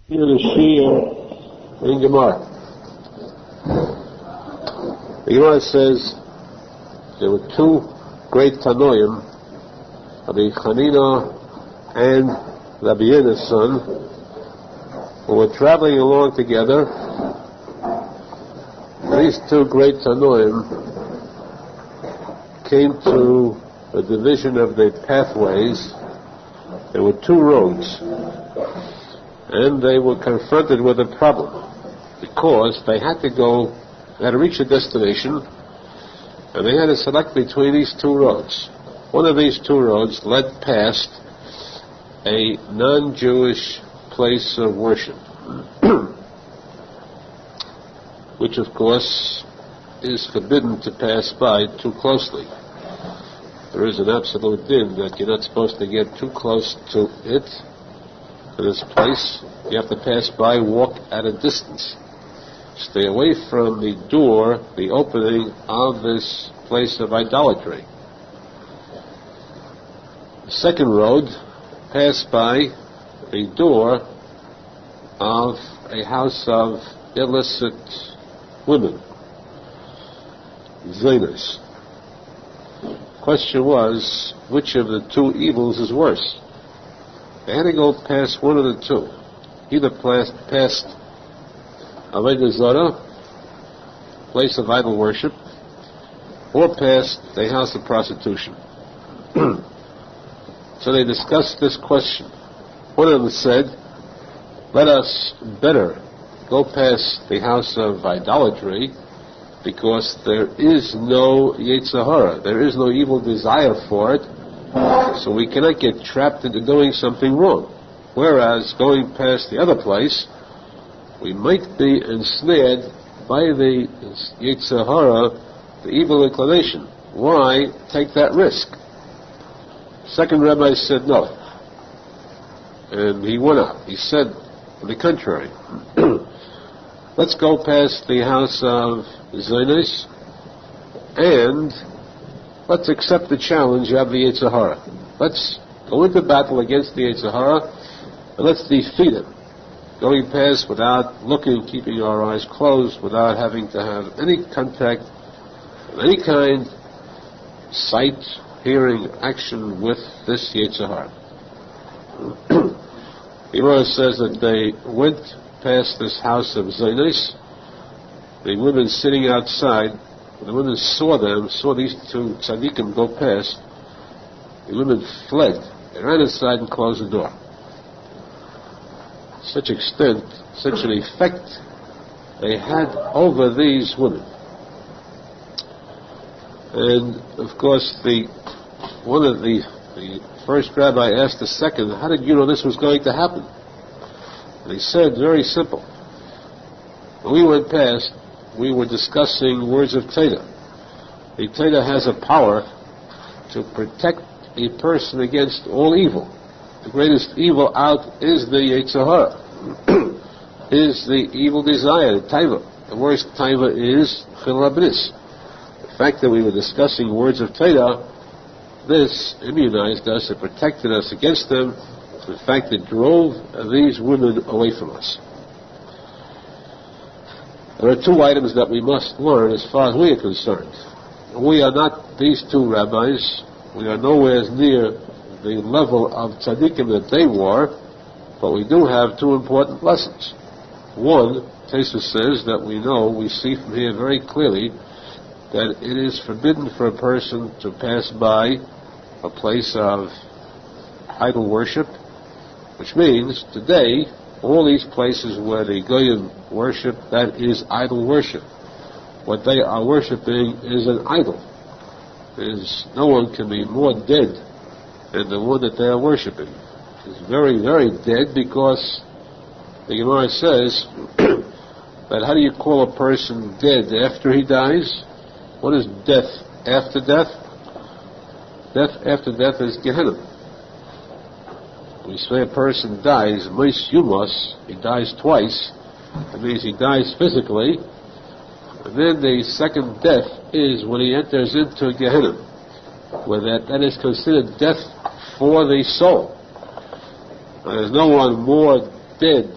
Here the Shia in Gemara. The Gemara says there were two great Tanoim, Rabbi Chanina and Rabbi Nosson, who were traveling along together. These two great Tanoim came to a division of their pathways. There were two roads, and they were confronted with a problem because they had to reach a destination, and they had to select between these two roads. One of these two roads led past a non-Jewish place of worship, which of course is forbidden to pass by too closely. There is an absolute din that you're not supposed to get too close to it, to this place. You have to pass by, walk at a distance. Stay away from the door, the opening of this place of idolatry. The second road passed by the door of a house of illicit women, ziners. Question was, which of the two evils is worse? They had to go past one of the two. Either past Avodah Zarah, place of idol worship, or past the house of prostitution. So they discussed this question. One of them said, let us better go past the house of idolatry, because there is no Yetzer Hara, there is no evil desire for it, so we cannot get trapped into doing something wrong. Whereas going past the other place, we might be ensnared by the Yetzer Hara, the evil inclination. Why take that risk? Second rabbi said no, and he went out. He said, on the contrary, let's go past the house of Zionis, and let's accept the challenge of the Yetzer Hara. Let's go into battle against the Yetzer Hara, and let's defeat him. Going past without looking, keeping our eyes closed, without having to have any contact of any kind, sight, hearing, action with this Yetzer Hara. The Gemara says that they went past this house of Zionis. The women sitting outside, the women saw these two tzadikim go past. The women fled. They ran inside and closed the door. Such extent, such an effect they had over these women. And of course, the first rabbi asked the second, how did you know this was going to happen? And he said, very simple. When we went past, we were discussing words of Torah. The Torah has a power to protect a person against all evil. The greatest evil out is the Yetzer Hara, is the evil desire, the taiva. The worst taiva is chil rabnis. The fact that we were discussing words of Torah, this immunized us, it protected us against them. In fact, it drove these women away from us. There are two items that we must learn as far as we are concerned. We are not these two rabbis. We are nowhere near the level of tzadikim that they were, but we do have two important lessons. One, Teshuva says that we see from here very clearly that it is forbidden for a person to pass by a place of idol worship, which means today all these places where the Goyim worship, that is idol worship. What they are worshiping is an idol. No one can be more dead than the one that they are worshiping. It's very, very dead, because the Gemara says that how do you call a person dead after he dies? What is death after death? Death after death is Gehenna. We say a person dies, Mos Yumas, he dies twice. That means he dies physically. And then the second death is when he enters into Gehenna, where that is considered death for the soul. There's no one more dead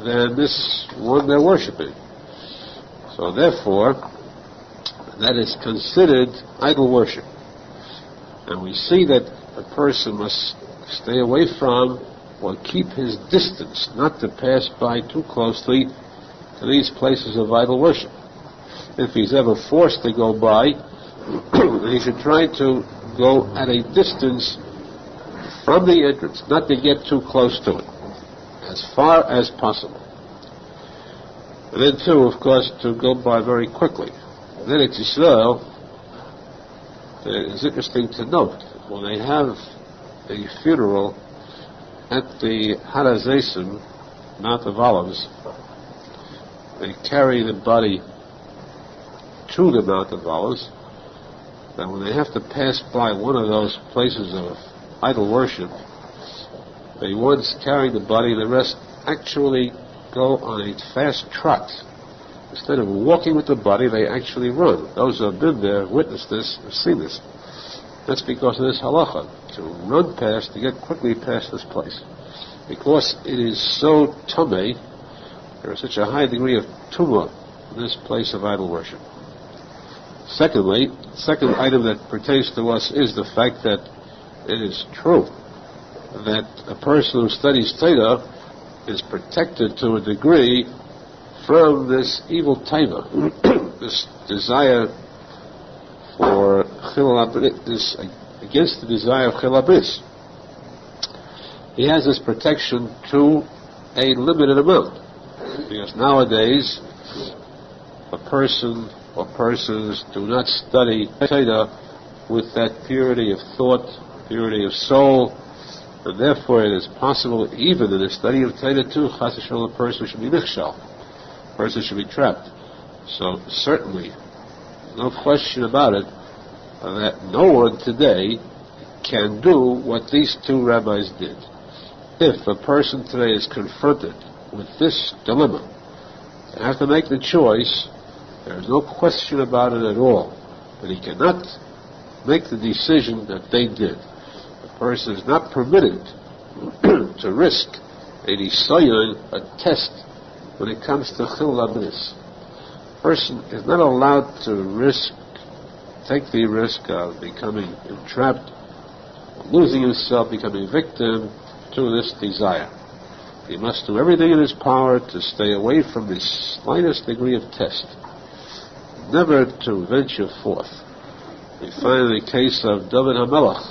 than this one they're worshipping. So therefore, that is considered idol worship. And we see that a person must stay away from or keep his distance, not to pass by too closely to these places of idol worship. If he's ever forced to go by, then he should try to go at a distance from the entrance, not to get too close to it, as far as possible. And then too, of course, to go by very quickly. And then it's Israel. It's interesting to note, when they have a funeral at the Har Azasim, Mount of Olives, they carry the body to the Mount of Olives, and when they have to pass by one of those places of idol worship, the ones carrying the body, the rest actually go on a fast trot. Instead of walking with the body, they actually run. Those who have been there, witnessed this, have seen this. That's because of this halacha, to run past, to get quickly past this place. Because it is so tameh, there is such a high degree of tumah in this place of idol worship. Secondly, second item that pertains to us is the fact that it is true that a person who studies Torah is protected to a degree from this evil taiva, this desire for this against the desire of chilabris. He has this protection to a limited amount, because nowadays a person or persons do not study Torah with that purity of thought, purity of soul, and therefore it is possible, even in the study of Torah too, chas v'shalom, a person should be nichshal, a person should be trapped. So certainly, no question about it, that no one today can do what these two rabbis did. If a person today is confronted with this dilemma, they have to make the choice. There is no question about it at all. But he cannot make the decision that they did. The person is not permitted to risk a nisayon, a test, when it comes to chil labris. A person is not allowed to take the risk of becoming entrapped, losing himself, becoming victim to this desire. He must do everything in his power to stay away from the slightest degree of test, never to venture forth. We find the case of David HaMelech,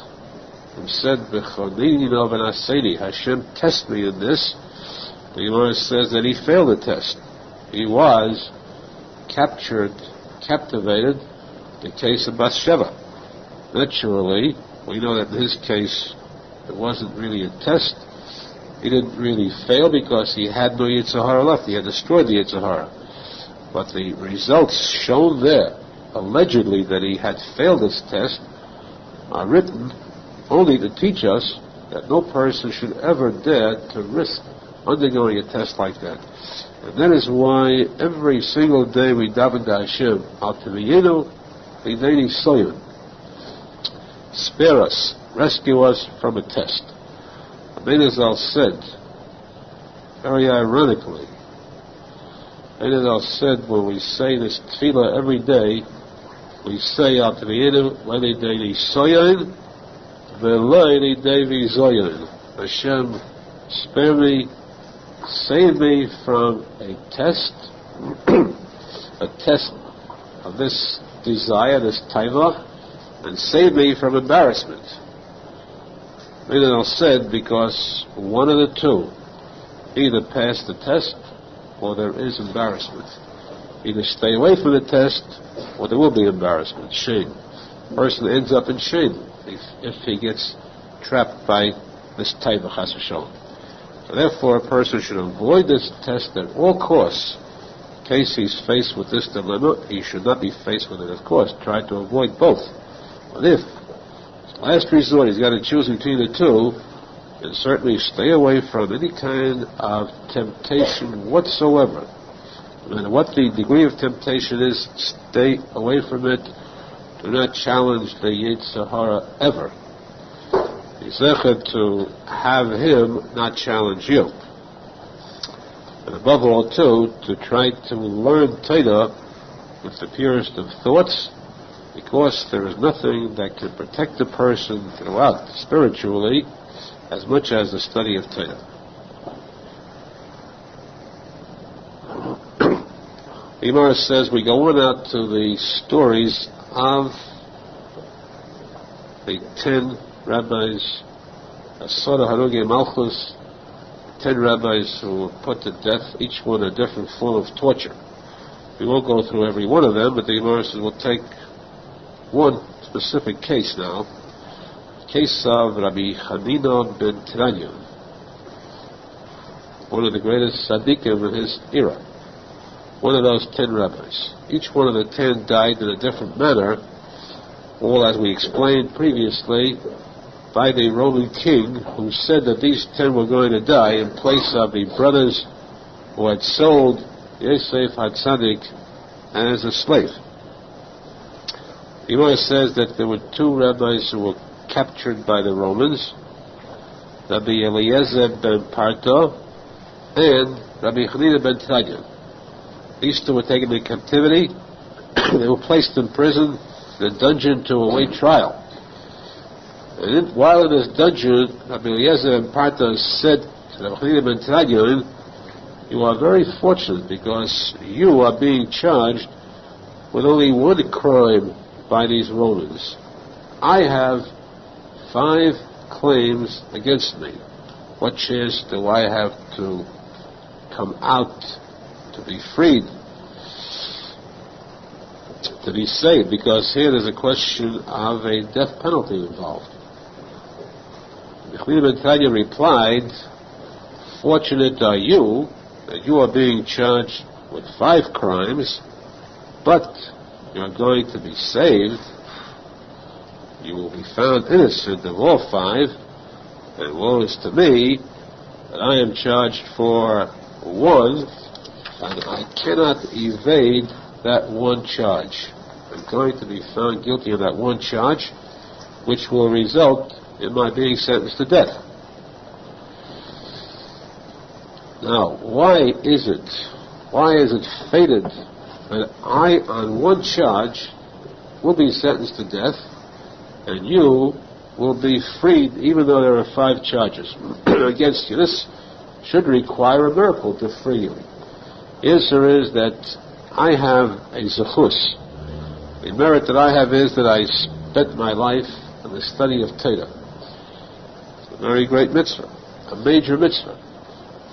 who said, "B'chonini no v'naseni," Hashem test me in this. The Gemara says that he failed the test. He was captivated. The case of Bathsheba. Naturally, we know that in his case it wasn't really a test. He didn't really fail because he had no Yetzer Hara left. He had destroyed the Yetzer Hara. But the results shown there, allegedly that he had failed this test, are written only to teach us that no person should ever dare to risk undergoing a test like that. And that is why every single day we daven to Hashem, Al Teviyenu B'nei Soyon. Spare us, rescue us from a test. Arizal said, very ironically, Arizal said, when we say this tefillah every day, we say Al Teviyenu B'nei Soyon V'lo B'nei Zoyon. Hashem, spare me, save me from a test, a test of this desire, this taiva, and save me from embarrassment. Arizal said, because one of the two, either pass the test or there is embarrassment. Either stay away from the test or there will be embarrassment, shame. The person ends up in shame if he gets trapped by this taiva, chas v'shalom. So therefore, a person should avoid this test at all costs. In case he's faced with this dilemma, he should not be faced with it, of course. Try to avoid both. But if, last resort, he's got to choose between the two, then certainly stay away from any kind of temptation whatsoever. No matter what the degree of temptation is, stay away from it. Do not challenge the Yetzer Hara ever. Be zecher to have him not challenge you. And above all, too, to try to learn Torah with the purest of thoughts, because there is nothing that can protect a person throughout spiritually as much as the study of Torah. The Gemara says we go on out to the stories of the 10 rabbis, Asara Haruge Malchus, 10 rabbis who were put to death, each one a different form of torture. We won't go through every one of them, but the Gemara says we'll take one specific case now. The case of Rabbi Hanina ben Tiranya, one of the greatest tzaddikim in his era. One of those 10 rabbis. Each one of the 10 died in a different manner, all as we explained previously, by the Roman king who said that these 10 were going to die in place of the brothers who had sold Yosef HaTzadik as a slave. The Gemara says that there were 2 rabbis who were captured by the Romans, Rabbi Eliezer ben Parto and Rabbi Hanina ben Tiranya. These 2 were taken into captivity. They were placed in prison, in a dungeon, to await trial. And while in this dungeon, Rabbi Eliezer ben Parto said to Rabbi Hanina ben Tiranya, "You are very fortunate because you are being charged with only one crime by these Romans. I have 5 claims against me. What chance do I have to come out, to be freed, to be saved?" Because here there's a question of a death penalty involved. Rabbi ben Tiranya replied, "Fortunate are you that you are being charged with 5 crimes, but you are going to be saved. You will be found innocent of all 5, and woe is to me that I am charged for 1, and I cannot evade that 1 charge. I'm going to be found guilty of that 1 charge, which will result in my being sentenced to death." Now, why is it fated that I, on 1 charge, will be sentenced to death, and you will be freed, even though there are 5 charges against you? This should require a miracle to free you. The answer is that I have a zechus. The merit that I have is that I spent my life in the study of Torah. It's a very great mitzvah, a major mitzvah,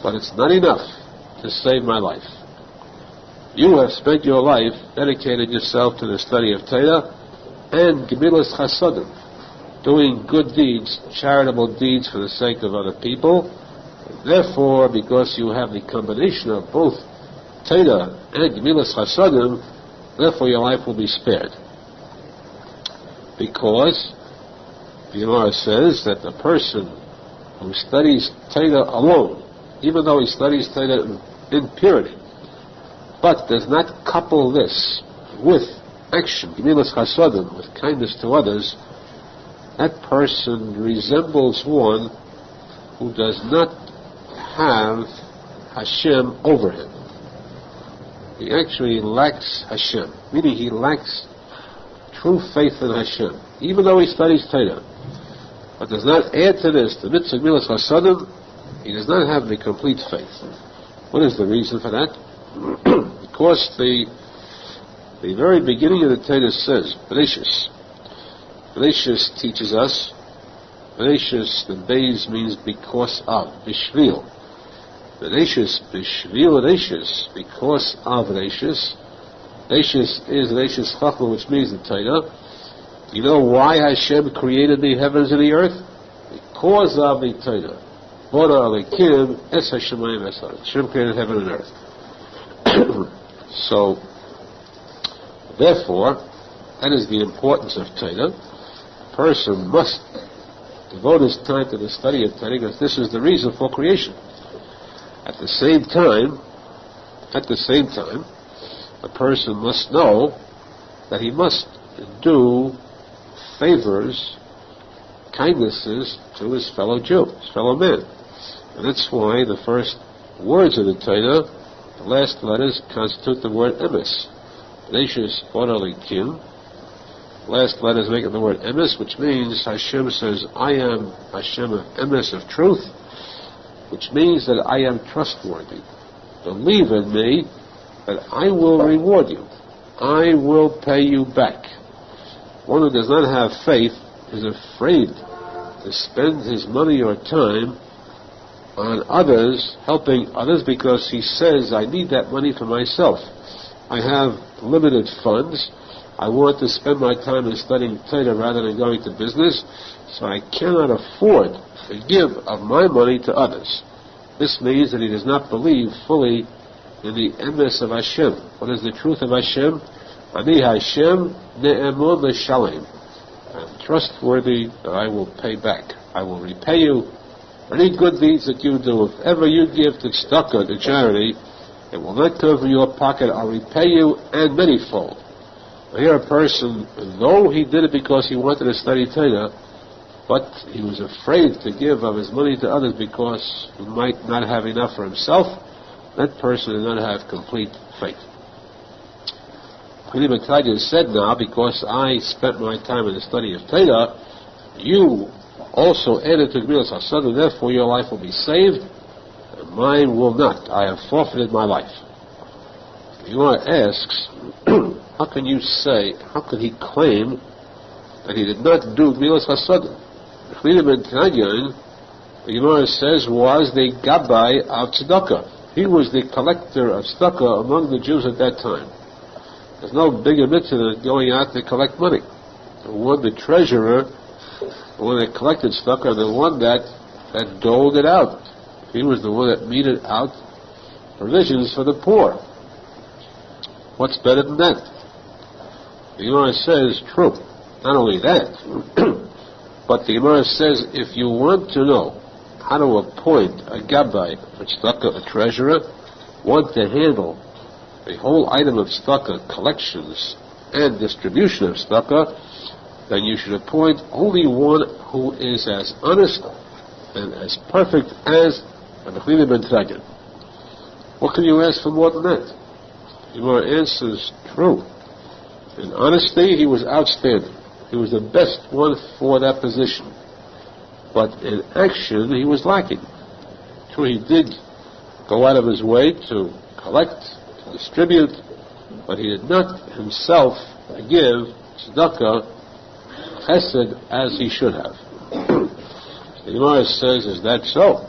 but it's not enough to save my life. You have spent your life, dedicated yourself to the study of Torah and gemilas chasadim, doing good deeds, charitable deeds for the sake of other people. Therefore, because you have the combination of both Torah and gemilas chasadim, therefore your life will be spared. Because the Gemara says that the person who studies Torah alone, even though he studies Torah in purity, but does not couple this with action, gemilas chasadim, with kindness to others, that person resembles one who does not have Hashem over him. He actually lacks Hashem, meaning he lacks true faith in Hashem, even though he studies Torah, but does not add to this the mitzvah gemilas chasadim. He does not have the complete faith. What is the reason for that? Because the very beginning of the Torah says, Bereshis. Bereshis teaches us, Bereshis, the Beis means because of, Bishvil. Bereshis, Bishvil Bereshis, because of Bereshis. Bereshis is Bereshis Chachma, which means the Torah. You know why Hashem created the heavens and the earth? Because of the Torah. Hashem created heaven and earth. So, therefore, that is the importance of Torah. A person must devote his time to the study of Torah because this is the reason for creation. At the same time, a person must know that he must do favors, kindnesses to his fellow Jew, his fellow man. And that's why the first words of the Torah, the last letters constitute the word emes. Tenacious, orderly king. Last letters make it the word emes, which means Hashem says, I am Hashem of emes, of truth, which means that I am trustworthy. Believe in me, that I will reward you. I will pay you back. One who does not have faith is afraid to spend his money or time on others, helping others, because he says, I need that money for myself. I have limited funds. I want to spend my time in studying Torah rather than going to business, so I cannot afford to give of my money to others. This means that he does not believe fully in the emes of Hashem. What is the truth of Hashem? Ani Hashem ne'emun l'shalem. I'm trustworthy that I will pay back. I will repay you. Any good deeds that you do, if ever you give to tzedakah, to charity, it will not come from your pocket. I'll repay you, and manyfold. Here a person, though he did it because he wanted to study Torah, but he was afraid to give of his money to others because he might not have enough for himself, that person does not have complete faith. Chassidut said now, because I spent my time in the study of Torah, you also added to Gemilas HaSadim, therefore your life will be saved, and mine will not. I have forfeited my life. The Gemara asks, how can you say, how can he claim that he did not do Gemilas HaSadim? The Gemara says, was the Gabbai of Tzedakah. He was the collector of tzedakah among the Jews at that time. There's no bigger mitzvah than going out to collect money. The treasurer, the one that collected tzedakah, the one that doled it out. He was the one that meted out provisions for the poor. What's better than that? The Gemara says, true. Not only that, but the Gemara says, if you want to know how to appoint a gabbai for tzedakah, a treasurer, one to handle the whole item of tzedakah, collections and distribution of tzedakah, then you should appoint only one who is as honest and as perfect as Menachem Mendel Schneerson. What can you ask for more than that? Your answer is true. In honesty, he was outstanding. He was the best one for that position. But in action, he was lacking. True, he did go out of his way to collect, to distribute, but he did not himself give tzedakah, chesed, as he should have. The Gemara says, is that so?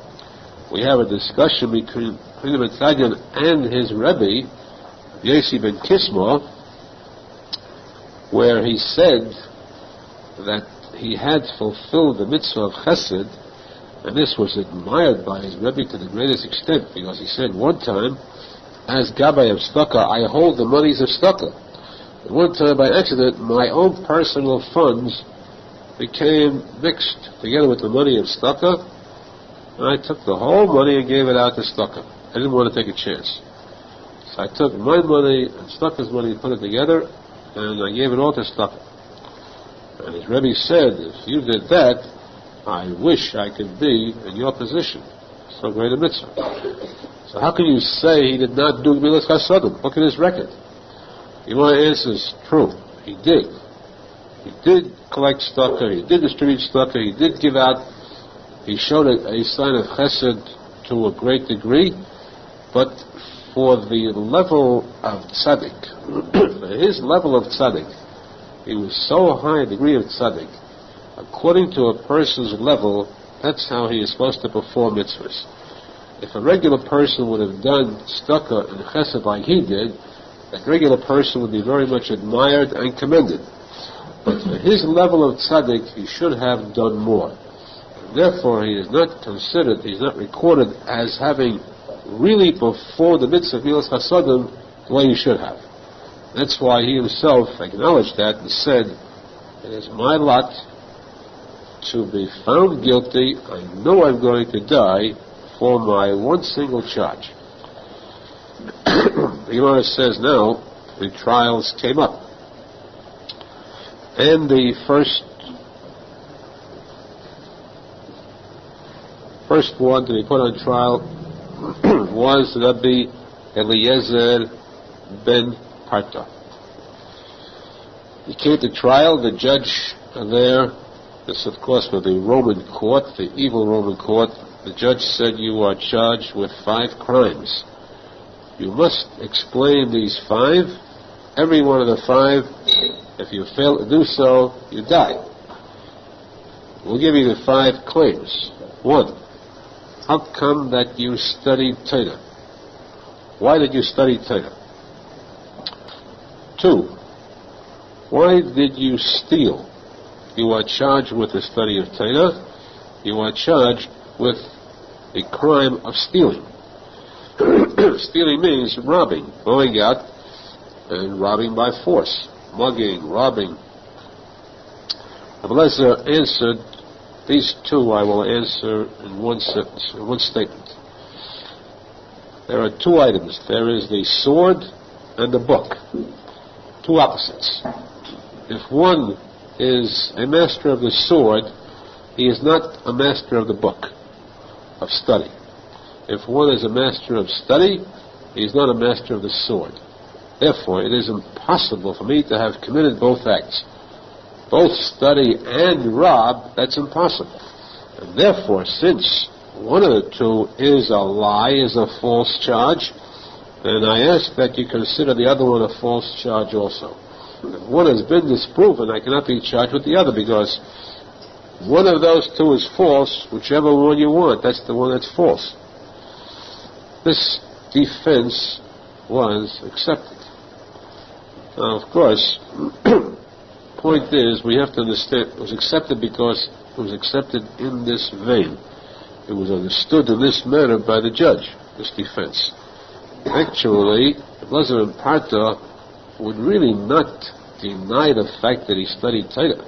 We have a discussion between the Menachem and his Rebbe, Yossi ben Kisma, where he said that he had fulfilled the mitzvah of chesed, and this was admired by his Rebbe to the greatest extent, because he said one time, as Gabbai of tzedakah, I hold the monies of tzedakah. And one time, by accident, my own personal funds became mixed together with the money of tzedakah, and I took the whole money and gave it out to tzedakah. I didn't want to take a chance. So I took my money and tzedakah's money and put it together, and I gave it all to tzedakah. And his Rebbe said, if you did that, I wish I could be in your position. So great a mitzvah. So how can you say he did not do Gemilas HaSadim? Look at his record. Your answer is true. He did. He did collect tzedakah, he did distribute tzedakah, he did give out, he showed a sign of chesed to a great degree, but for the level of tzadik, for his level of tzadik, he was so high a degree of tzadik, according to a person's level, that's how he is supposed to perform mitzvahs. If a regular person would have done tzedakah and chesed like he did, that regular person would be very much admired and commended. But for his level of tzaddik, he should have done more. Therefore, he is not considered, he is not recorded as having really performed the mitzvah of Gemilas HaSadim the way he should have. That's why he himself acknowledged that and said, it is my lot to be found guilty. I know I'm going to die for my one single charge. The Gemara says now, the trials came up. And the first one to be put on trial was Rabbi Eliezer ben Parta. He came to trial. The judge there, this of course was the Roman court, the evil Roman court. The judge said, you are charged with 5 crimes. You must explain these 5. Every one of the 5, if you fail to do so, you die. We'll give you the 5 claims. 1, how come that you studied Torah? Why did you study Torah? 2, why did you steal? You are charged with the study of Torah. You are charged with the crime of stealing. Stealing means robbing, going out and robbing by force, mugging, robbing. Abelazar answered, these 2 I will answer in one sentence, in one statement. There are 2 items. There is the sword and the book. 2 opposites. If one is a master of the sword, he is not a master of the book, of study. If one is a master of study, he is not a master of the sword. Therefore, it is impossible for me to have committed both acts. Both study and rob, that's impossible. And therefore, since one of the 2 is a lie, is a false charge, then I ask that you consider the other one a false charge also. If one has been disproven, I cannot be charged with the other, because one of those 2 is false. Whichever one you want, that's the one that's false. This defense was accepted. Now, of course, point is, we have to understand, it was accepted because it was accepted in this vein. It was understood in this manner by the judge, this defense. Actually, Eliezer ben Parta would really not deny the fact that he studied Torah.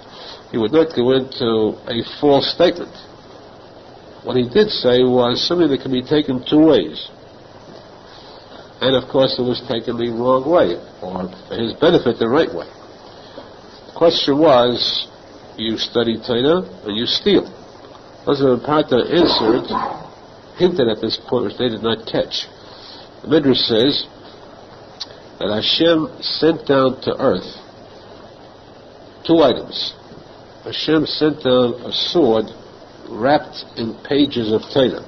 He would not go into a false statement. What he did say was something that can be taken 2 ways. And of course it was taken the wrong way, or for his benefit the right way. The question was, you study Torah and you steal. Eliezer ben Parta answered, hinted at this point which they did not catch. The Midrash says that Hashem sent down to earth 2 items. Hashem sent down a sword wrapped in pages of Torah.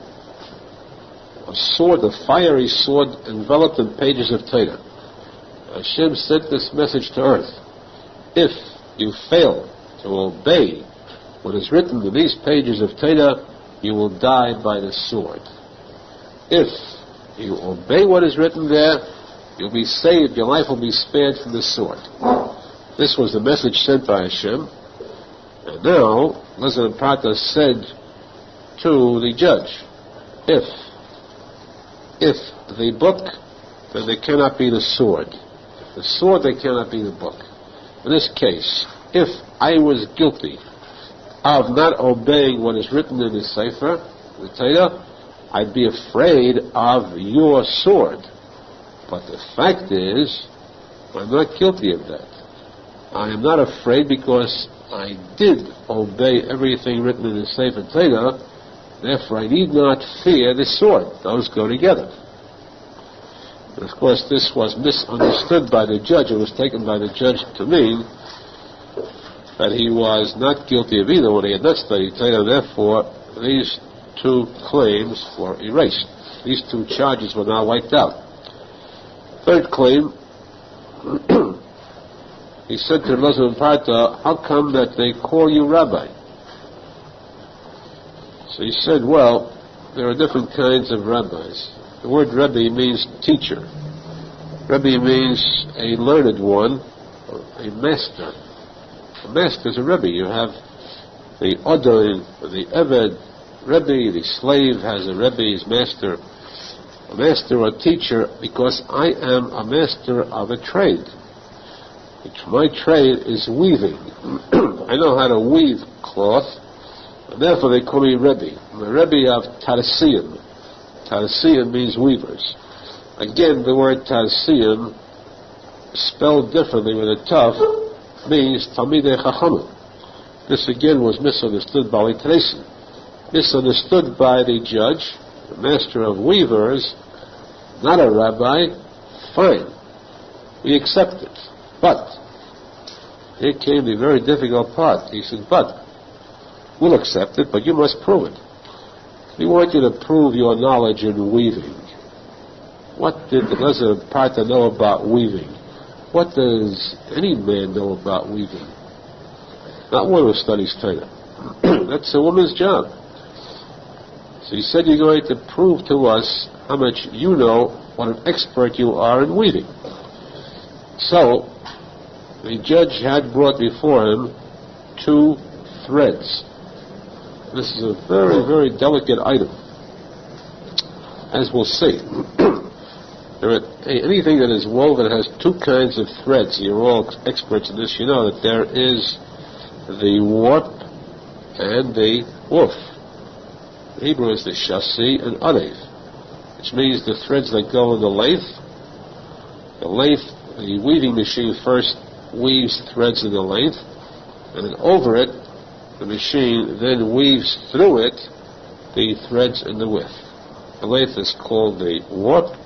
A sword, a fiery sword enveloped in pages of Torah. Hashem sent this message to earth. If you fail to obey what is written in these pages of Torah, you will die by the sword. If you obey what is written there, you'll be saved, your life will be spared from the sword. This was the message sent by Hashem. And now, Eliezer ben Parta said to the judge, if the book, then there cannot be the sword. The sword, there cannot be the book. In this case, if I was guilty of not obeying what is written in the Sefer, the Torah, I'd be afraid of your sword. But the fact is, I'm not guilty of that. I am not afraid because I did obey everything written in the Sefer Torah. Therefore, I need not fear the sword. Those go together. And of course, this was misunderstood by the judge. It was taken by the judge to mean that he was not guilty of either when he had not studied Torah. Therefore, these 2 claims were erased. These 2 charges were now wiped out. 3rd claim, he said to Eliezer ben Parta, how come that they call you rabbi? So he said, well, there are different kinds of rabbis. The word Rebbe means teacher. Rebbe means a learned one, or a master. A master is a Rebbe. You have the Odoin, the Eved, Rebbe, the slave has a Rebbe, his master. A master or teacher, because I am a master of a trade. My trade is weaving. I know how to weave cloth, and therefore they call me Rebbe. I'm a Rebbe of Tarsian. Tarsian means weavers. Again, the word Tarsian, spelled differently with a tav, means Talmidei Chachamim. This again was misunderstood by Tracy. Misunderstood by the judge, the master of weavers, not a rabbi, fine. We accept it. But, here came the very difficult part. He said, but, we'll accept it, but you must prove it. We want you to prove your knowledge in weaving. What did the resident partner know about weaving? What does any man know about weaving? Not one who studies Torah. That's a woman's job. So he said, you're going to prove to us how much you know, what an expert you are in weaving. So, the judge had brought before him 2 threads. This is a very, very delicate item, as we'll see. Anything that is woven has 2 kinds of threads. You're all experts in this. You know that there is the warp and the woof. The Hebrew is the chassis and arev, which means the threads that go in the lathe. The weaving machine first weaves threads in the lathe, and then over it, the machine then weaves through it the threads in the width. The lathe is called the warp.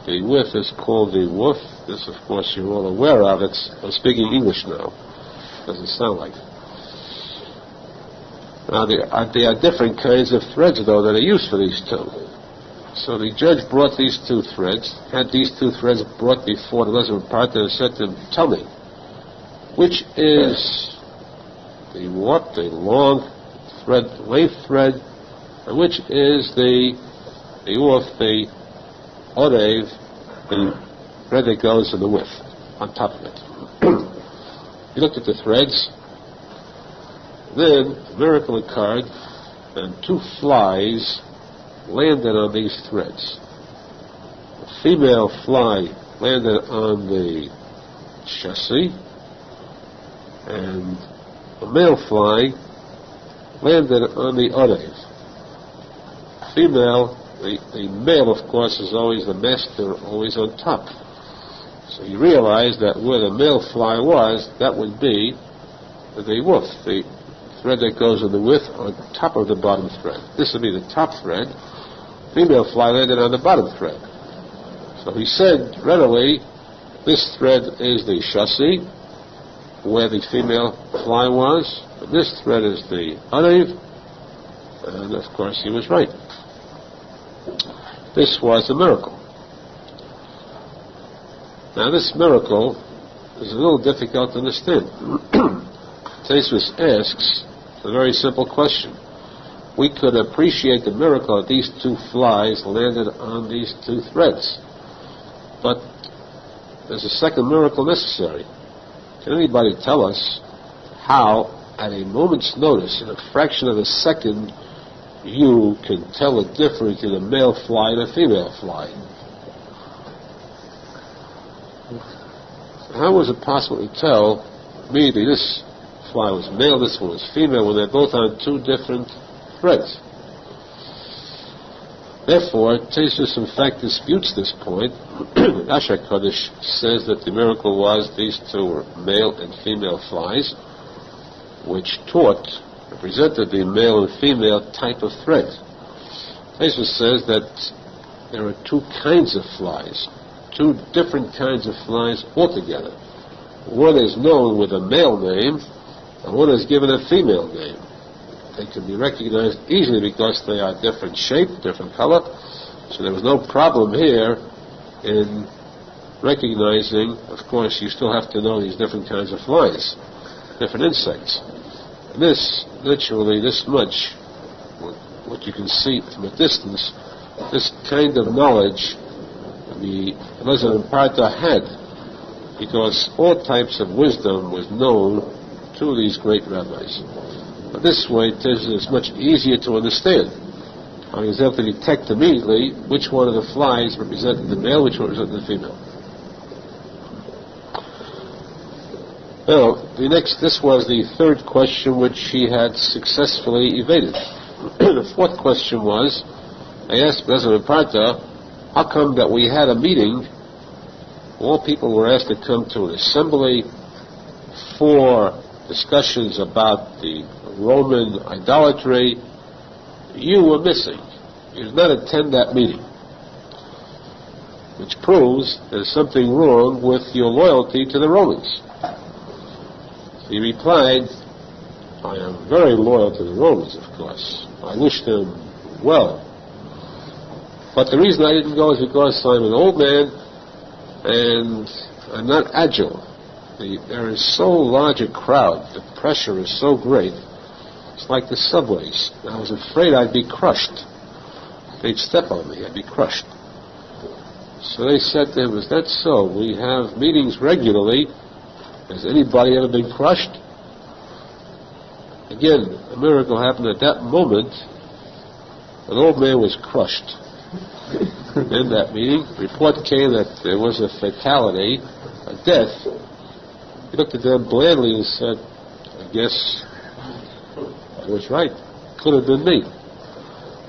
The width is called the woof. This, of course, you're all aware of. I'm speaking English now. Doesn't sound like it. Now, there are different kinds of threads, though, that are used for these 2. So the judge brought these 2 threads, had these 2 threads brought before the resident partner and said to him, tell me, which is the warp, the long thread, lathe thread, and which is the woof, the arev, the thread that goes in the width, on top of it. He looked at the threads. Then, a miracle occurred, and 2 flies landed on these threads. A female fly landed on the chassis, and a male fly landed on the arev. The male, of course, is always the master, always on top. So he realized that where the male fly was, that would be the woof, the thread that goes in the width on top of the bottom thread. This would be the top thread. Female fly landed on the bottom thread. So he said readily, this thread is the chassis, where the female fly was, and this thread is the arev, and of course he was right. This was a miracle. Now this miracle is a little difficult to understand. Teshuva asks a very simple question. We could appreciate the miracle that these 2 flies landed on these 2 threads. But there's a second miracle necessary. Can anybody tell us how, at a moment's notice, in a fraction of a second, you can tell the difference in a male fly and a female fly? How was it possible to tell maybe this fly was male, this one was female, when they're both on 2 different threads? Therefore, Teshuva in fact disputes this point. Asher Kodesh says that the miracle was these 2 were male and female flies, which represented the male and female type of thread. Teshuva says that there are 2 kinds of flies, 2 different kinds of flies altogether. One is known with a male name, and one is given a female name. They can be recognized easily because they are different shape, different color, so there was no problem here in recognizing. Of course, you still have to know these different kinds of flies, different insects. And this, literally, this much, what you can see from a distance, this kind of knowledge the resident partner had, because all types of wisdom was known to these great rabbis. But this way, it is much easier to understand. I was able to detect immediately which one of the flies represented the male, which one represented the female. Now, this was the 3rd question which he had successfully evaded. The 4th question was, I asked President Parta, how come that we had a meeting, all people were asked to come to an assembly for discussions about the Roman idolatry, you were missing. he did not attend that meeting, which proves there's something wrong with your loyalty to the Romans. He replied, I am very loyal to the Romans, of course. I wish them well. But the reason I didn't go is because I'm an old man and I'm not agile. There is so large a crowd, the pressure is so great. It's like the subways. I was afraid I'd be crushed. They'd step on me, I'd be crushed. So they said to him, is that so? We have meetings regularly. Has anybody ever been crushed? Again, a miracle happened at that moment. An old man was crushed. In that meeting, report came that there was a fatality, a death. He looked at them blandly and said, I guess I was right. Could have been me.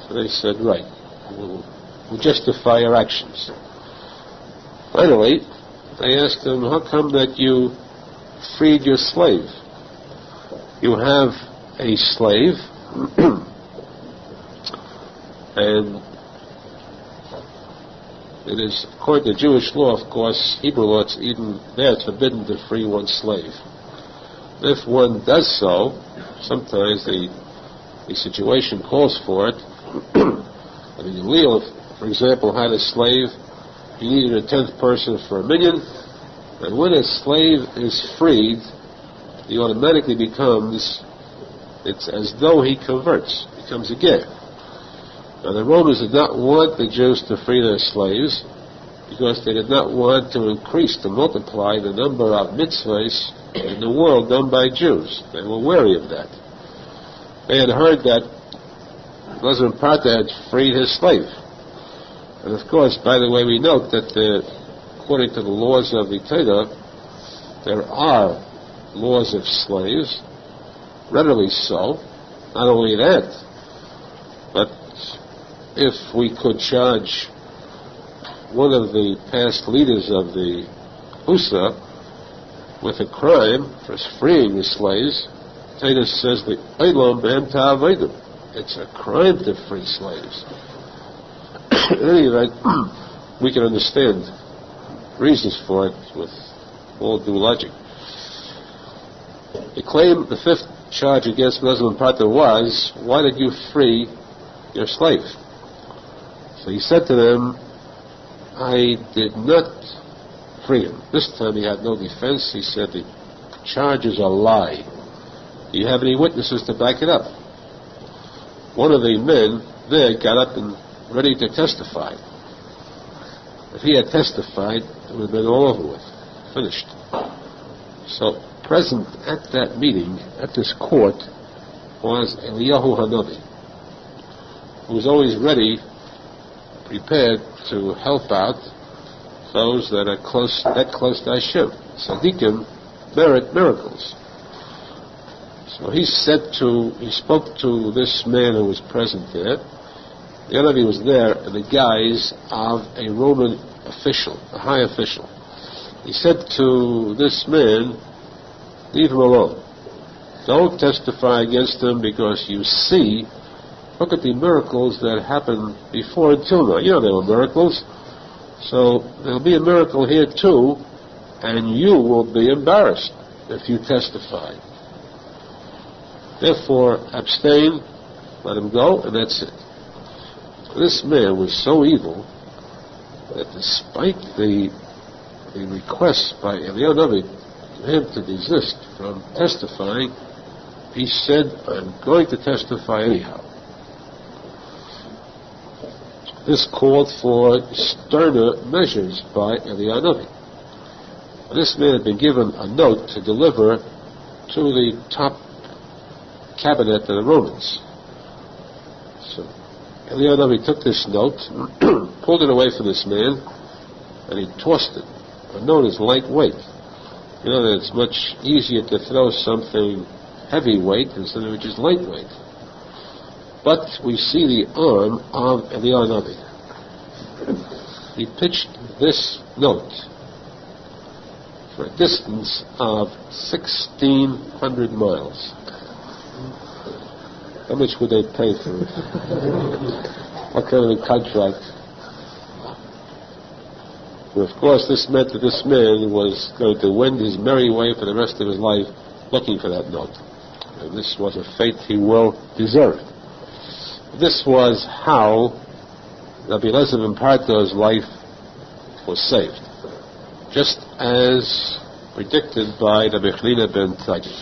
So they said, right. We'll justify your actions. Finally, they asked him, how come that you freed your slave? You have a slave, and it is, according to Jewish law, of course, Hebrew law, it's even there, it's forbidden to free one's slave. If one does so, sometimes the situation calls for it. I mean, Leal, for example, had a slave. He needed a 10th person for $1 million, and when a slave is freed, he automatically becomes, it's as though he converts, becomes a ger. Now the Romans did not want the Jews to free their slaves because they did not want to increase, to multiply the number of mitzvahs in the world done by Jews. They were wary of that. They had heard that Rosenfeld had freed his slave. And of course, by the way, we note that according to the laws of the Torah, there are laws of slaves, readily so. Not only that, but if we could charge one of the past leaders of the USA with a crime for freeing the slaves, Torah says the Olam ben ta'avedim. It's a crime to free slaves. In any event, we can understand reasons for it with all due logic. The claim, the fifth charge against Muslim Prata was, why did you free your slave? So he said to them, I did not free him. This time he had no defense. He said, the charge is a lie. Do you have any witnesses to back it up? One of the men there got up and ready to testify. If he had testified, it would have been all over with, finished. So present at that meeting, at this court, was Eliyahu Hanavi, who was always ready, prepared to help out those that are close to Hashem. Tzadikim merit miracles. So he spoke to this man who was present there. The Hanavi was there in the guise of a Roman official, a high official. He said to this man, leave him alone. Don't testify against him because you see, look at the miracles that happened before until now. You know there were miracles. So there'll be a miracle here too, and you will be embarrassed if you testify. Therefore, abstain, let him go, and that's it. This man was so evil that despite the request by Eliyahu Hanavi for him to desist from testifying, he said, I'm going to testify anyhow. This called for sterner measures by Eliyahu Hanavi. This man had been given a note to deliver to the top cabinet of the Romans. So Eliyahu Hanavi took this note, pulled it away from this man, and he tossed it. A note is lightweight. You know that it's much easier to throw something heavyweight than something which is lightweight. But we see the arm of Eliyahu Hanavi. He pitched this note for a distance of 1,600 miles. How much would they pay for it? What kind of a contract? And of course, this meant that this man was going to wend his merry way for the rest of his life looking for that note. And this was a fate he well deserved. This was how Rabbi Eliezer ben Parto's life was saved, just as predicted by Rabbi Chanina ben Tzadik.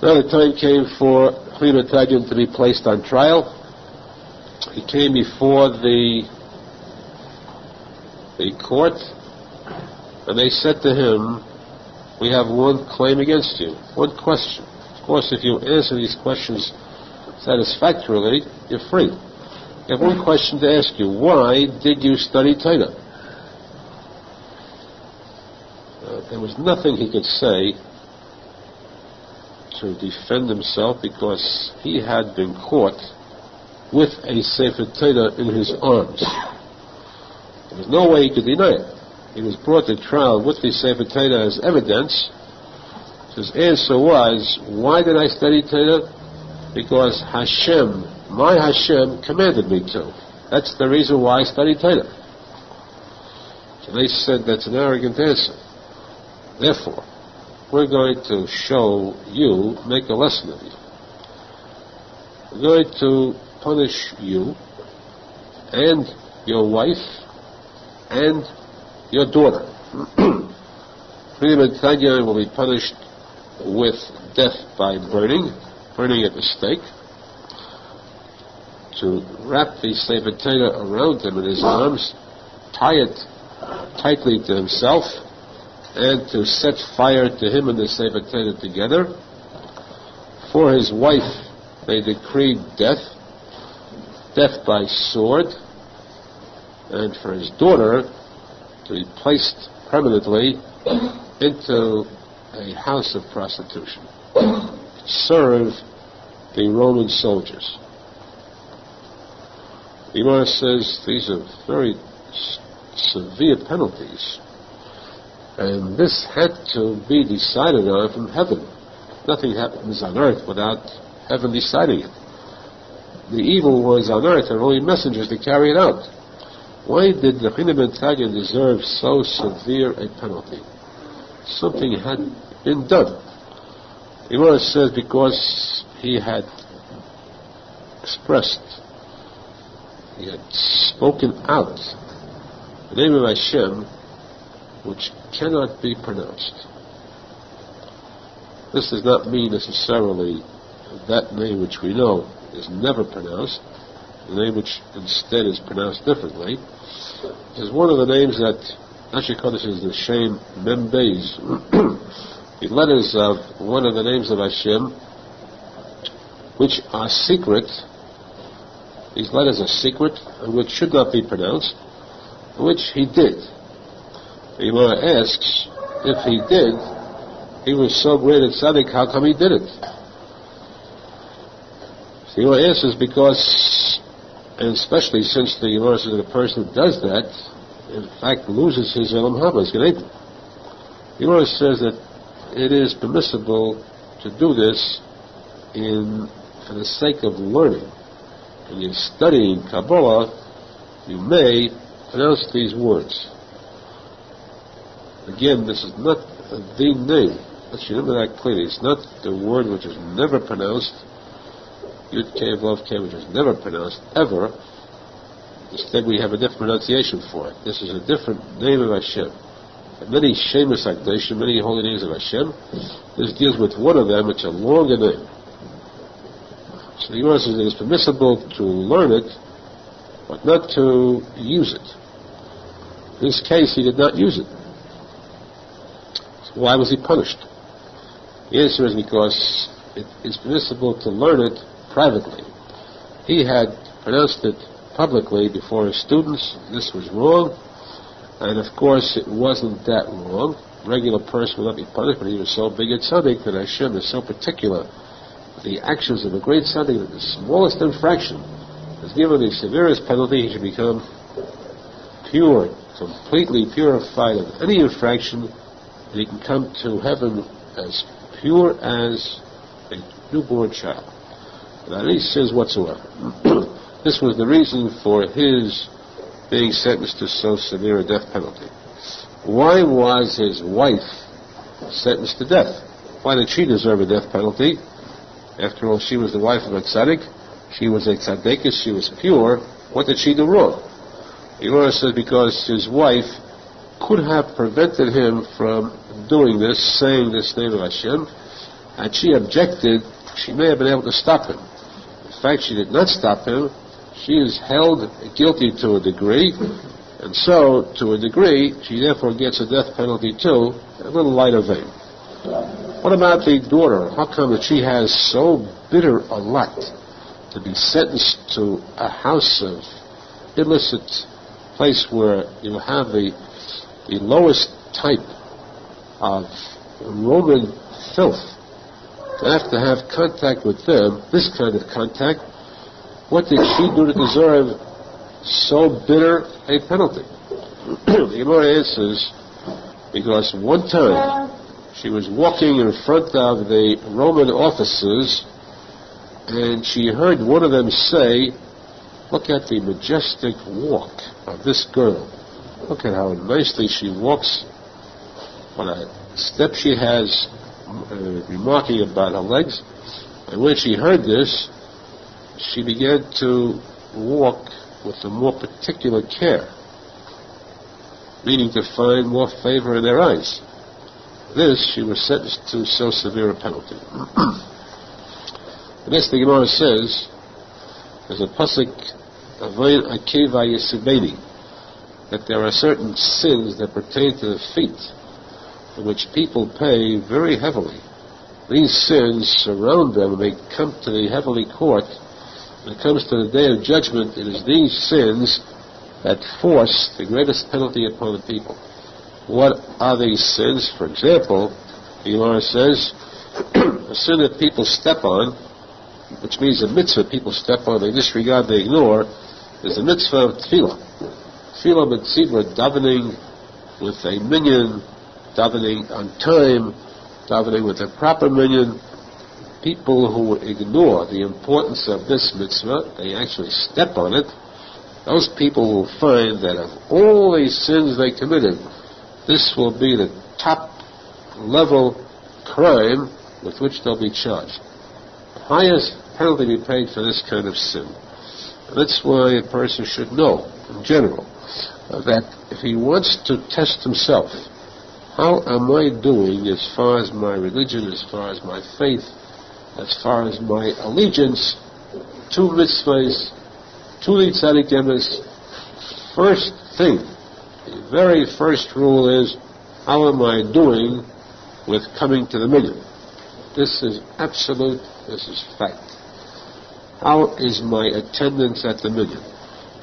Now the time came for Chanina ben Tzadik to be placed on trial. He came before the court, and they said to him, "We have one claim against you, one question. Of course, if you answer these questions satisfactorily, you're free. We have one question to ask you. Why did you study Torah?" There was nothing he could say to defend himself, because he had been caught with a Sefer Torah in his arms. There was no way he could deny it. He was brought to trial with the Sefer Torah as evidence. His answer was, "Why did I study Torah? Because Hashem, my Hashem, commanded me to. That's the reason why I study Torah." So they said, "That's an arrogant answer. Therefore, we're going to show you, make a lesson of you. We're going to punish you and your wife and your daughter. Chanina ben Tzadik will be punished with death by burning at the stake, to wrap the Sefer Torah around him in his arms, tie it tightly to himself, and to set fire to him and the Sefer Torah together. For his wife, they decreed death by sword, and for his daughter to be placed permanently into a house of prostitution, serve the Roman soldiers. The Gemara says these are very severe penalties, and this had to be decided on from heaven. Nothing happens on earth without heaven deciding it. The evil ones on earth are only messengers to carry it out. Why did the Chanina ben Tzadik deserve so severe a penalty? Something had been done. The Gemara says because he had expressed, he had spoken out the name of Hashem, which cannot be pronounced. This does not mean necessarily that name which we know is never pronounced. The name which instead is pronounced differently is one of the names that Rashi Kodesh is the Shem Mem Beis. The letters of one of the names of Hashem, which are secret. These letters are secret, and which should not be pronounced, which he did. The Gemara asks, if he did, he was so great at tzadik, how come he did it? The Gemara answers because, and especially since the Gemara says that a person who does that, in fact, loses his Elam Haba, his Gan Eden. The Gemara says that it is permissible to do this for the sake of learning. When you're studying Kabbalah, you may pronounce these words. Again, this is not the name. Let's remember that clearly. It's not the word which is never pronounced, Yud K Vav K, which is never pronounced ever. Instead, we have a different pronunciation for it. This is a different name of Hashem. And many Shemus HaKadoshim, many holy names of Hashem, this deals with one of them, which is a longer name. So the Gemara says it is permissible to learn it, but not to use it. In this case, he did not use it. So why was he punished? The answer is because it is permissible to learn it privately. He had pronounced it publicly before his students. This was wrong, and of course it wasn't that wrong. A regular person would not be punished, but he was so big at tzadik that Hashem is so particular with the actions of a great tzadik that the smallest infraction is given the severest penalty. He should become pure, completely purified of any infraction, and he can come to heaven as pure as a newborn child. without any sins whatsoever. This was the reason for his being sentenced to so severe a death penalty. Why was his wife sentenced to death? Why did she deserve a death penalty? After all, she was the wife of a tzadik. She was a tzadikah. She was pure. What did she do wrong? The Gemara says because his wife could have prevented him from doing this, saying this name of Hashem. Had she objected, she may have been able to stop him. In fact, she did not stop him. She is held guilty to a degree, and so, to a degree, she therefore gets a death penalty too, a little lighter vein. What about the daughter? How come that she has so bitter a lot to be sentenced to a house of illicit place where you have the lowest type of Roman filth, to have contact with them, this kind of contact? What did she do to deserve so bitter a penalty? The Gemara answers, because one time she was walking in front of the Roman officers and she heard one of them say, "Look at the majestic walk of this girl. Look at how nicely she walks. What a step she has," remarking about her legs. And when she heard this, she began to walk with a more particular care, meaning to find more favor in their eyes. This she was sentenced to so severe a penalty. The next thing the Gemara says, there's a posek, that there are certain sins that pertain to the feet, for which people pay very heavily. These sins surround them when they come to the heavenly court. When it comes to the day of judgment, it is these sins that force the greatest penalty upon the people. What are these sins? For example, the Gemara says, a sin that people step on, which means a mitzvah people step on, they disregard, they ignore, is the mitzvah of tefillah. Tefillah mitzvah, davening with a minyan, davening on time, davening with a proper minyan. People who ignore the importance of this mitzvah, they actually step on it, those people will find that of all these sins they committed, this will be the top level crime with which they'll be charged. The highest penalty to be paid for this kind of sin. And that's why a person should know, in general, that if he wants to test himself, how am I doing as far as my religion, as far as my faith, as far as my allegiance to mitzvahs, to the tzadik emes? First thing, the very first rule is, how am I doing with coming to the minyan? This is absolute, this is fact. How is my attendance at the minyan?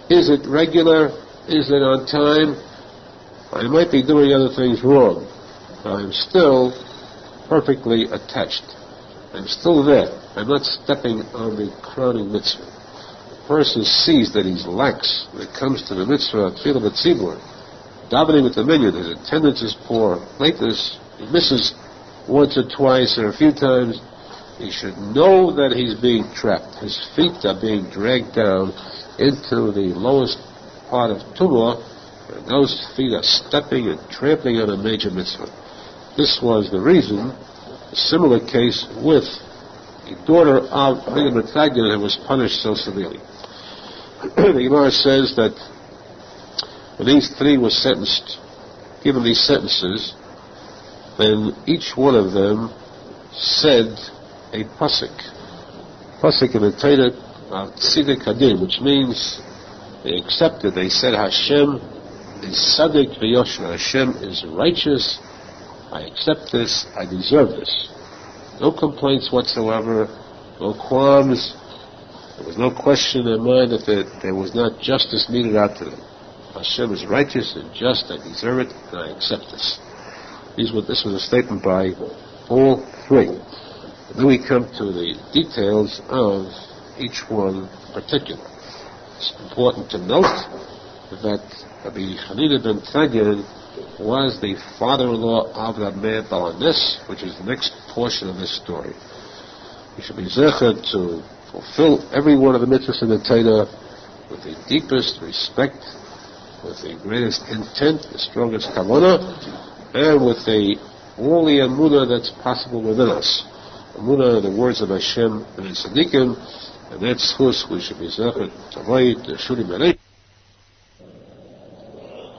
Is it regular? Is it on time? I might be doing other things wrong, but I'm still perfectly attached. I'm still there. I'm not stepping on the crowning mitzvah. The person sees that he's lax when it comes to the mitzvah of tefillah b'tzibur, davening with the minyan. His attendance is poor, lateness, he misses once or twice or a few times. He should know that he's being trapped. His feet are being dragged down into the lowest part of tumah, and those feet are stepping and trampling on a major mitzvah. This was the reason, a similar case with the daughter of Menachem Mendel who was punished so severely. The Gemara says that when these three were sentenced, given these sentences, then each one of them said a posek. Posek in the Torah of tzadik hadin, which means they accepted, they said Hashem is tzadik v'yosher, Hashem is righteous, I accept this, I deserve this. No complaints whatsoever, no qualms, there was no question in their mind that there was not justice meted out to them. Hashem is righteous and just, I deserve it, and I accept this. This was a statement by all three. And then we come to the details of each one in particular. It's important to note that Rabbi Chanina ben Tzagen was the father-in-law of the man Balanes, which is the next portion of this story. We should be zecher to fulfill every one of the mitzvahs in the Torah with the deepest respect, with the greatest intent, the strongest kavanah, and with all the amunah that's possible within us. Amunah, the words of Hashem and the tzaddikim, and that's whus we should be zechet, tavayit, shuli melech.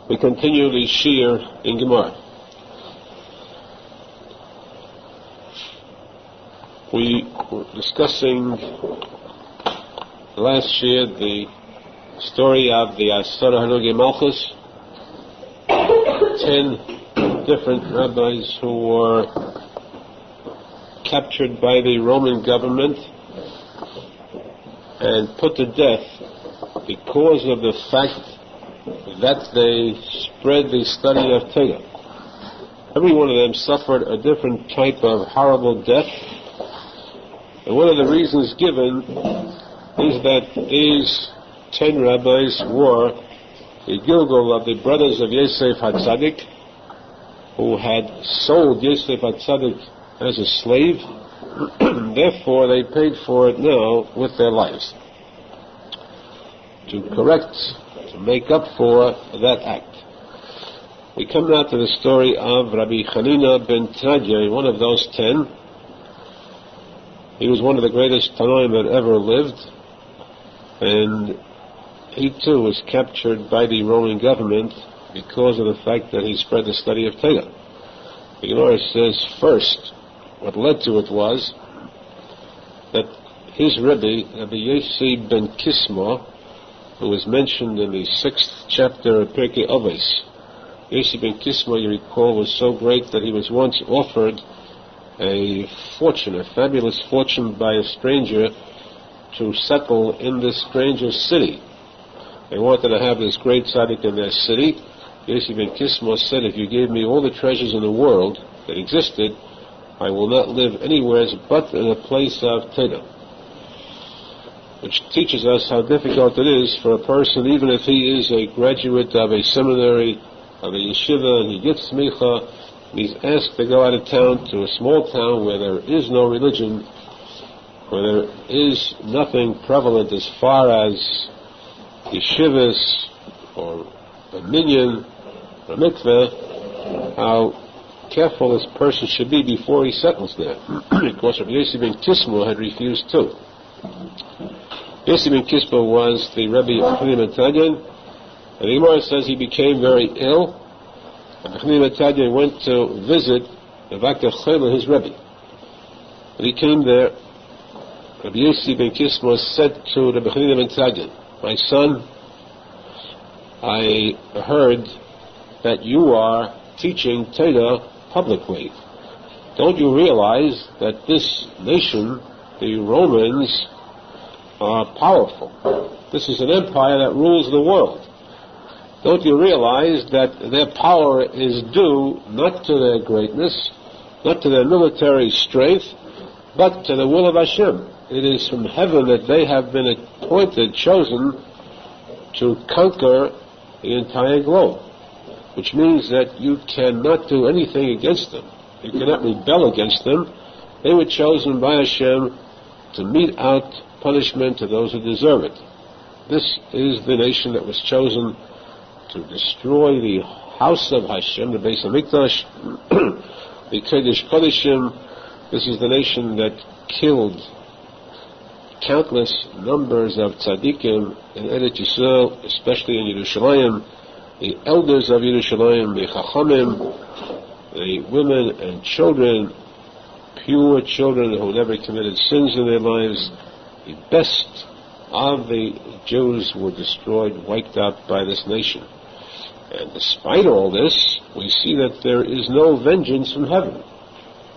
We continue the shir in Gemara. We were discussing last year the story of the Asara Hanugi Malchus, 10 different rabbis who were captured by the Roman government and put to death because of the fact that they spread the study of Torah. Every one of them suffered a different type of horrible death, and one of the reasons given is that these 10 rabbis were the Gilgal of the brothers of Yosef HaTzadik, who had sold Yosef HaTzadik as a slave. Therefore, they paid for it now with their lives to correct, to make up for that act. We come now to the story of Rabbi Chanina ben Tradya, one of those 10. He was one of the greatest Tanoim that ever lived, and he too was captured by the Roman government because of the fact that he spread the study of Torah. The Gemara says first, what led to it was that his Rebbe, Rabbi Yossi ben Kisma, who was mentioned in the 6th chapter of Pirkei Avos, Yossi ben Kisma, you recall, was so great that he was once offered a fortune, a fabulous fortune by a stranger to settle in this stranger's city. They wanted to have this great tzadik in their city. Yossi ben Kisma said, if you gave me all the treasures in the world that existed, I will not live anywhere but in a place of Torah. Which teaches us how difficult it is for a person, even if he is a graduate of a seminary, of a yeshiva, and he gets smicha, and he's asked to go out of town to a small town where there is no religion, where there is nothing prevalent as far as yeshivas or a minyan or a mikveh, how careful this person should be before he settles there. Because Rabbi Yossi ben Kisma had refused too. Yossi ben Kisma was the Rebbe of Tikuney Zohar, and the Gemara says he became very ill, and Tikuney Zohar went to visit his Rebbe. When he came there, Rabbi Yossi ben Kisma said to Rabbi Tikuney Zohar, my son, I heard that you are teaching Torah publicly. Don't you realize that this nation, the Romans, are powerful? This is an empire that rules the world. Don't you realize that their power is due not to their greatness, not to their military strength, but to the will of Hashem? It is from heaven that they have been appointed, chosen to conquer the entire globe, which means that you cannot do anything against them. You cannot rebel against them. They were chosen by Hashem to mete out punishment to those who deserve it. This is the nation that was chosen to destroy the house of Hashem, the Beis HaMikdash, the Kodesh Kodeshim. This is the nation that killed countless numbers of tzaddikim in Eretz Yisrael, especially in Yerushalmi, the elders of Yerushalmi, the chachamim, the women and children, pure children who never committed sins in their lives. The best of the Jews were destroyed, wiped out by this nation. And despite all this, we see that there is no vengeance from heaven,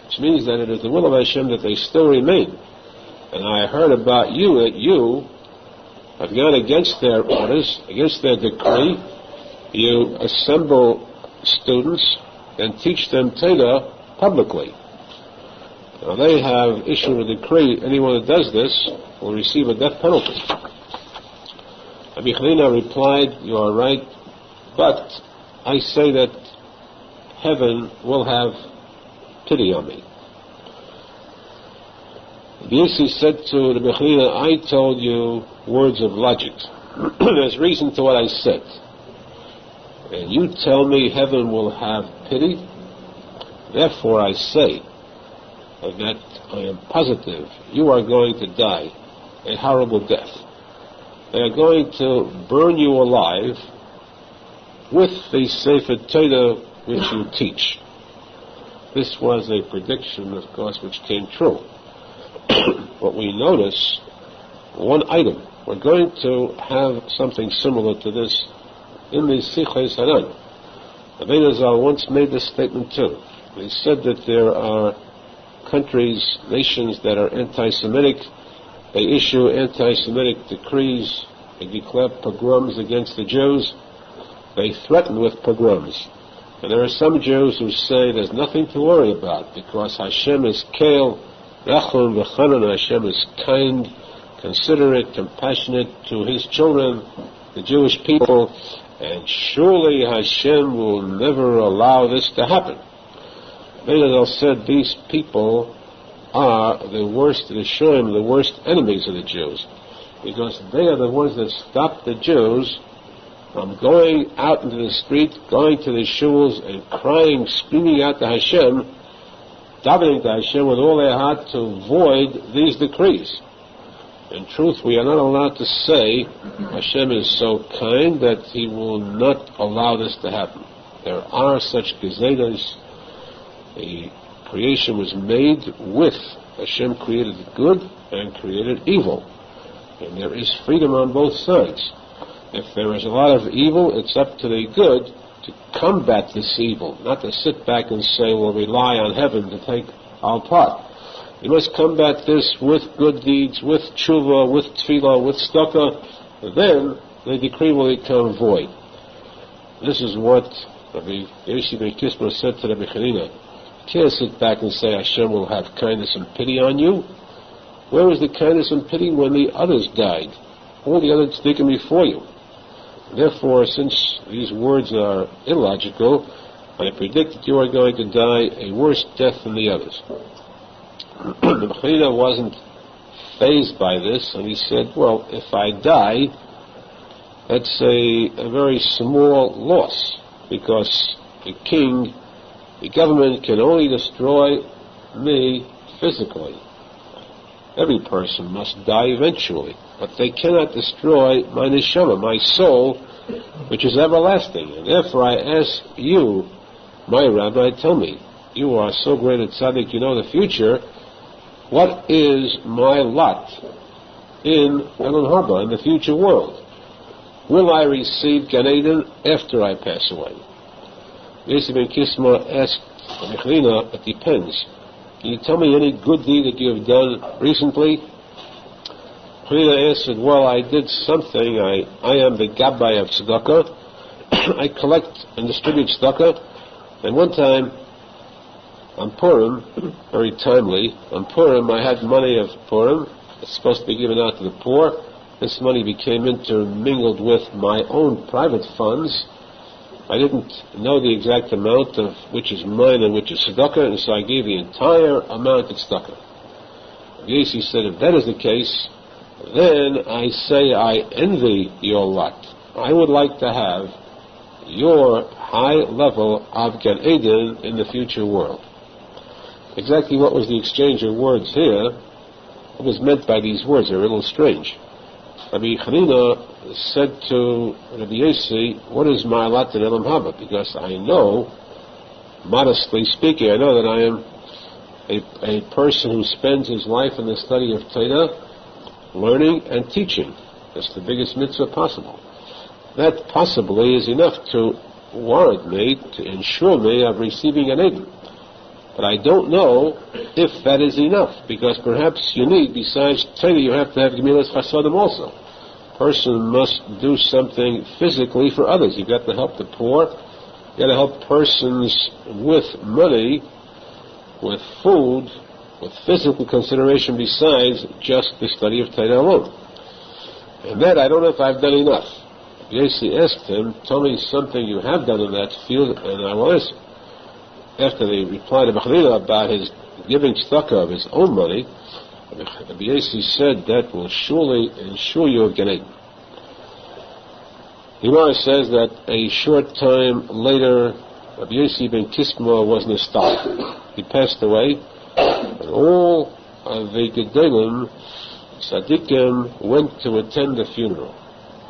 which means that it is the will of Hashem that they still remain. And I heard about you, that you have gone against their orders, against their decree. You assemble students and teach them Torah publicly. Now they have issued a decree, anyone that does this will receive a death penalty. Rabbi Chanina replied, you are right, but I say that heaven will have pity on me. Yossi said to the Bechina, I told you words of logic. There's reason to what I said. And you tell me heaven will have pity? Therefore I say that I am positive you are going to die a horrible death. They are going to burn you alive with the Sefer Torah which you teach. This was a prediction, of course, which came true. But we notice one item. We're going to have something similar to this in the Sichos Haran. Arizal once made this statement too. He said that there are countries, nations that are anti-Semitic. They issue anti-Semitic decrees. They declare pogroms against the Jews. They threaten with pogroms. And there are some Jews who say there's nothing to worry about because Hashem is Keil, Rachum v'chanan, Hashem is kind, considerate, compassionate to His children, the Jewish people, and surely Hashem will never allow this to happen. Arizal said these people are the worst, the worst enemies of the Jews, because they are the ones that stop the Jews from going out into the street, going to the shuls and crying, screaming out to Hashem, davening to Hashem with all their heart to avoid these decrees. In truth, we are not allowed to say Hashem is so kind that He will not allow this to happen. There are such gezedas. The creation was made with Hashem created good and created evil. And there is freedom on both sides. If there is a lot of evil, it's up to the good to combat this evil, not to sit back and say we'll rely on heaven to take our part. You must combat this with good deeds, with tshuva, with tefillah, with tzedakah. Then the decree will become void. This is what Rabbi Yossi ben Kisma said to Rabbi Chanina. You can't sit back and say Hashem will have kindness and pity on you. Where was the kindness and pity when the others died? All the others tzaddikim before you. Therefore, since these words are illogical, I predict that you are going to die a worse death than the others. The Bechina wasn't fazed by this, and he said, well, if I die, that's a very small loss, because the king, the government can only destroy me physically. Every person must die eventually, but they cannot destroy my neshama, my soul, which is everlasting. And therefore I ask you, my rabbi, tell me, you are so great a tzadik, you know the future, what is my lot in Elam Haba, in the future world? Will I receive Gan Eden after I pass away? Yossi ben Kisma asked Mechlina, it depends. Can you tell me any good deed that you have done recently? Mechlina answered, well, I did something. I am the gabbai of tzedakah. I collect and distribute tzedakah. And one time, on Purim, very timely, on Purim I had money of Purim. It's supposed to be given out to the poor. This money became intermingled with my own private funds. I didn't know the exact amount of which is mine and which is tzedakah, and so I gave the entire amount of tzedakah. Yossi said, if that is the case, then I say I envy your lot. I would like to have your high level of Gan Eden in the future world. Exactly what was the exchange of words here? What was meant by these words? They're a little strange. Rabbi Chanina said to Rabbi Yossi, what is my lot in Elam Haba? Because I know, modestly speaking, I know that I am a person who spends his life in the study of Torah, learning and teaching. That's the biggest mitzvah possible. That possibly is enough to warrant me, to ensure me of receiving an Eden. But I don't know if that is enough, because perhaps you need, besides Torah, you have to have Gemilas Chasadim also. Person must do something physically for others. You've got to help the poor. You've got to help persons with money, with food, with physical consideration besides just the study of Torah alone. And that, I don't know if I've done enough. Yossi asked him, tell me something you have done in that field, and I will answer. After the reply to Bechlila about his giving tzedakah of his own money, Rabbi Yossi said that will surely ensure you of Gan Eden. The Gemara says that a short time later, Rabbi Yossi ben Kisma was nostalgic. He passed away, and all of the Gedolim, tzadikim, went to attend the funeral.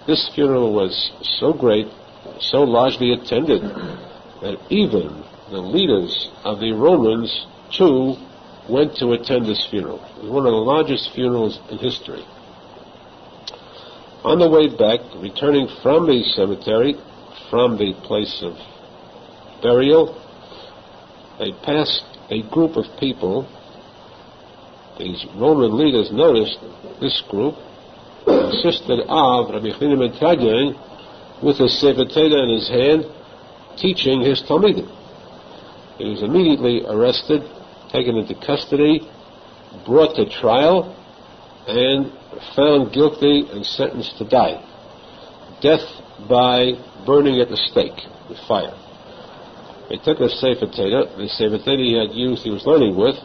This funeral was so great, so largely attended, that even the leaders of the Romans, too, went to attend this funeral. It was one of the largest funerals in history. On the way back, returning from the cemetery, from the place of burial, they passed a group of people. These Roman leaders noticed this group consisted of Rabbi Nachman with a Sefer Torah in his hand, teaching his Talmudim. He was immediately arrested, taken into custody, brought to trial, and found guilty and sentenced to die. Death by burning at the stake with fire. They took a Sefer Torah, the Sefer Torah he had used, he was learning with,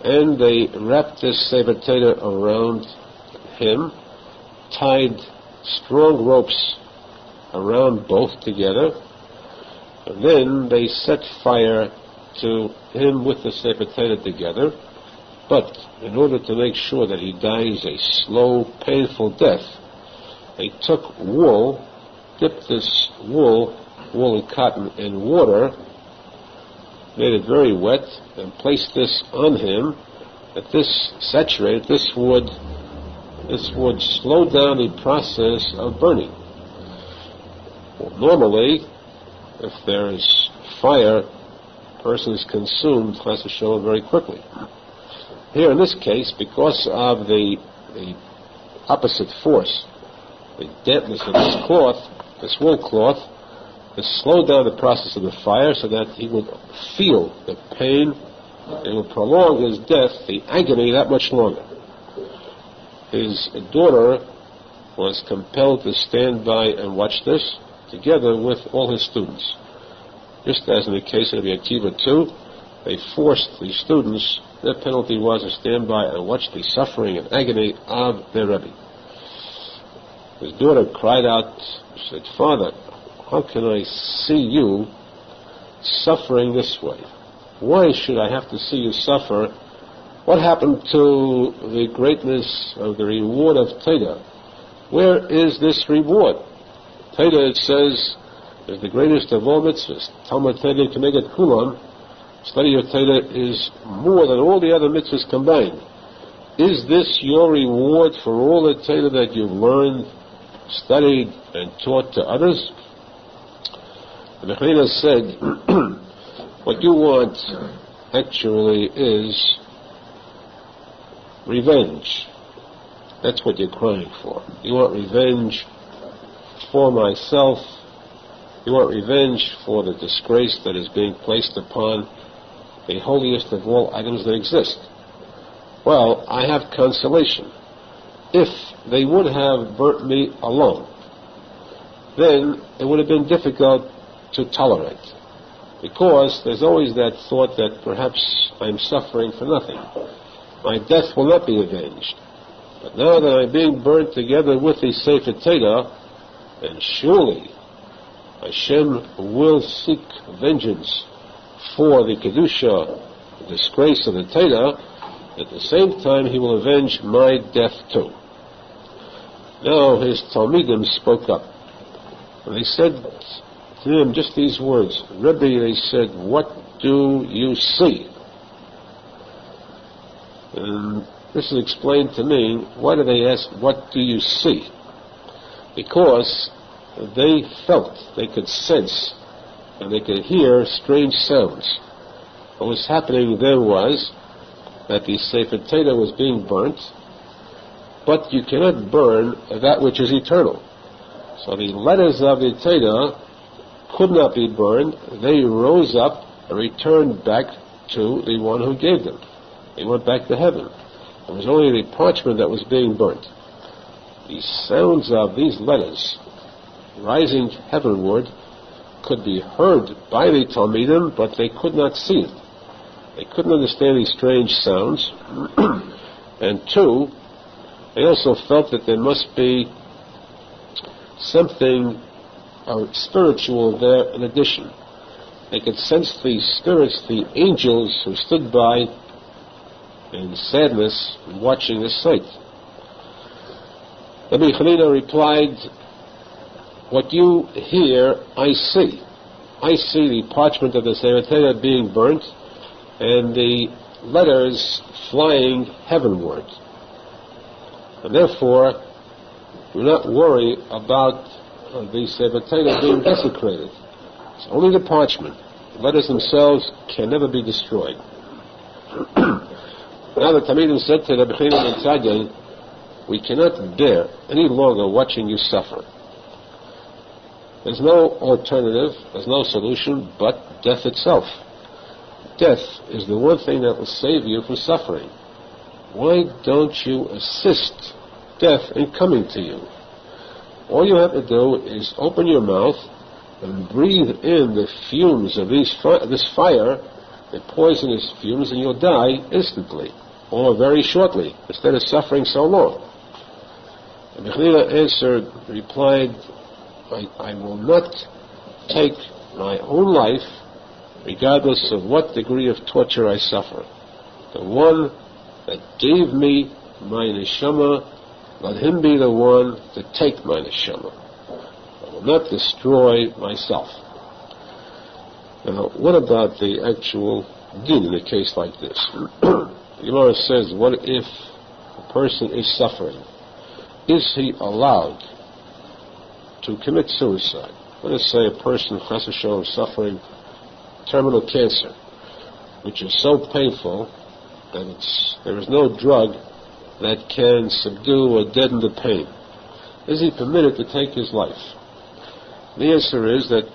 and they wrapped this Sefer Torah around him, tied strong ropes around both together, and then they set fire to him with the Sefer Torah together. But in order to make sure that he dies a slow, painful death, they took wool, dipped this wool and cotton in water, made it very wet, and placed this on him. That this saturated, this would slow down the process of burning. Well, normally, if there is fire, a person is consumed, chas v'sholom, very quickly. Here in this case, because of the opposite force, the dampness of this cloth, this wool cloth, it slowed down the process of the fire so that he would feel the pain. It would prolong his death, the agony, that much longer. His daughter was compelled to stand by and watch this, together with all his students. Just as in the case of Yaacov too, they forced the students, their penalty was to stand by and watch the suffering and agony of their Rebbe. His daughter cried out, she said, "Father, how can I see you suffering this way? Why should I have to see you suffer? What happened to the greatness of the reward of Torah? Where is this reward? Torah, it says, is the greatest of all mitzvahs. Talmud Torah Keneged Kulam. Study of Torah is more than all the other mitzvahs combined. Is this your reward for all the Torah that you've learned, studied, and taught to others?" The Mechina said, what you want actually is revenge. That's what you're crying for. You want revenge for myself. You want revenge for the disgrace that is being placed upon the holiest of all items that exist. Well, I have consolation. If they would have burnt me alone, then it would have been difficult to tolerate, because there's always that thought that perhaps I'm suffering for nothing. My death will not be avenged. But now that I'm being burnt together with the Sefer Torah, then surely Hashem will seek vengeance for the Kedusha, the disgrace of the Torah. At the same time, he will avenge my death too. Now his Talmidim spoke up. And they said to him just these words, "Rebbe," they said, "what do you see?" And this is explained to me. Why do they ask, "What do you see?" Because they felt, they could sense, and they could hear strange sounds. What was happening then was that the Sefer Torah was being burnt, but you cannot burn that which is eternal. So the letters of the Torah could not be burned. They rose up and returned back to the one who gave them. They went back to heaven. It was only the parchment that was being burnt. The sounds of these letters rising heavenward could be heard by the Talmidim, but they could not see it. They couldn't understand these strange sounds. And two, they also felt that there must be something spiritual there in addition. They could sense the spirits, the angels who stood by in sadness watching this sight. Rabbi Chanina replied, what you hear, I see. I see the parchment of the Sefer Torah being burnt and the letters flying heavenward. And therefore, do not worry about the Sefer Torah being desecrated. It's only the parchment. The letters themselves can never be destroyed. Now the Talmidim said to Rabbi Nachman and Tzaddik, we cannot bear any longer watching you suffer. There's no alternative, there's no solution but death itself. Death is the one thing that will save you from suffering. Why don't you assist death in coming to you? All you have to do is open your mouth and breathe in the fumes of this fire, the poisonous fumes, and you'll die instantly, or very shortly, instead of suffering so long. And Mechanina replied, I will not take my own life, regardless of what degree of torture I suffer. The one that gave me my neshama, let him be the one to take my neshama. I will not destroy myself. Now, what about the actual din in a case like this? The Gemara says, what if a person is suffering? Is he allowed to commit suicide? Let us say a person, chas v'shalom, is suffering terminal cancer, which is so painful that there is no drug that can subdue or deaden the pain. Is he permitted to take his life? The answer is that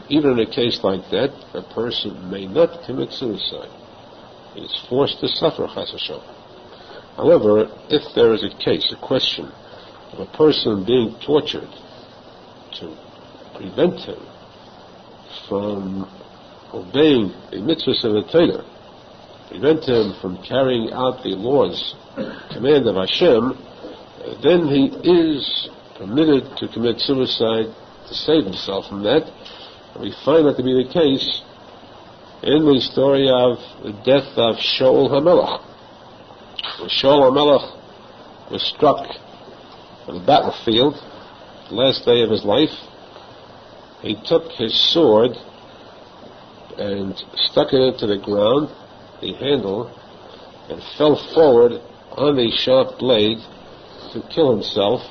even in a case like that, a person may not commit suicide. He is forced to suffer, chas v'shalom. However, if there is a question of a person being tortured to prevent him from obeying the mitzvahs of the Torah, prevent him from carrying out the laws, command of Hashem, then he is permitted to commit suicide to save himself from that. And we find that to be the case in the story of the death of Shaul HaMelech. When Shaul HaMelech was struck on the battlefield, the last day of his life, he took his sword and stuck it into the ground, the handle, and fell forward on the sharp blade to kill himself.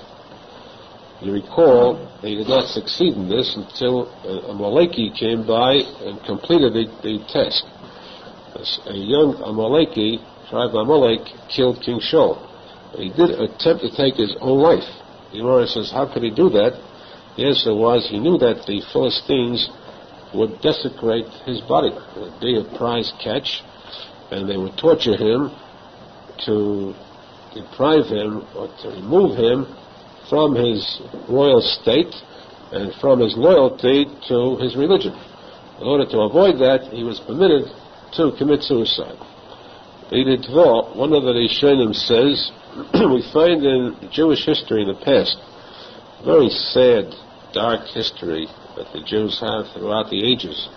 You recall that he did not succeed in this until a Amaleki came by and completed the task. A young Amaleki, tribe of Amalek, killed King Shaul. He did attempt to take his own life. The Gemara says, how could he do that? The answer was, he knew that the Philistines would desecrate his body. It would be a prize catch, and they would torture him to deprive him or to remove him from his royal state and from his loyalty to his religion. In order to avoid that, he was permitted to commit suicide. One of the Rishonim says, we find in Jewish history in the past, very sad, dark history that the Jews have throughout the ages.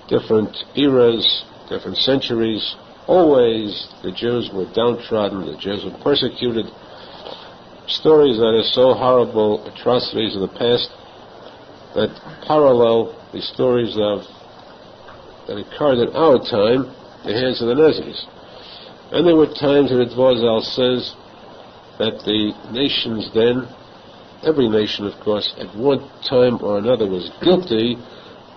Different eras, different centuries, always the Jews were downtrodden, the Jews were persecuted. Stories that are so horrible, atrocities of the past, that parallel the stories that occurred in our time, the hands of the Nazis. And there were times, and Arizal says, that the nations then, every nation of course, at one time or another was guilty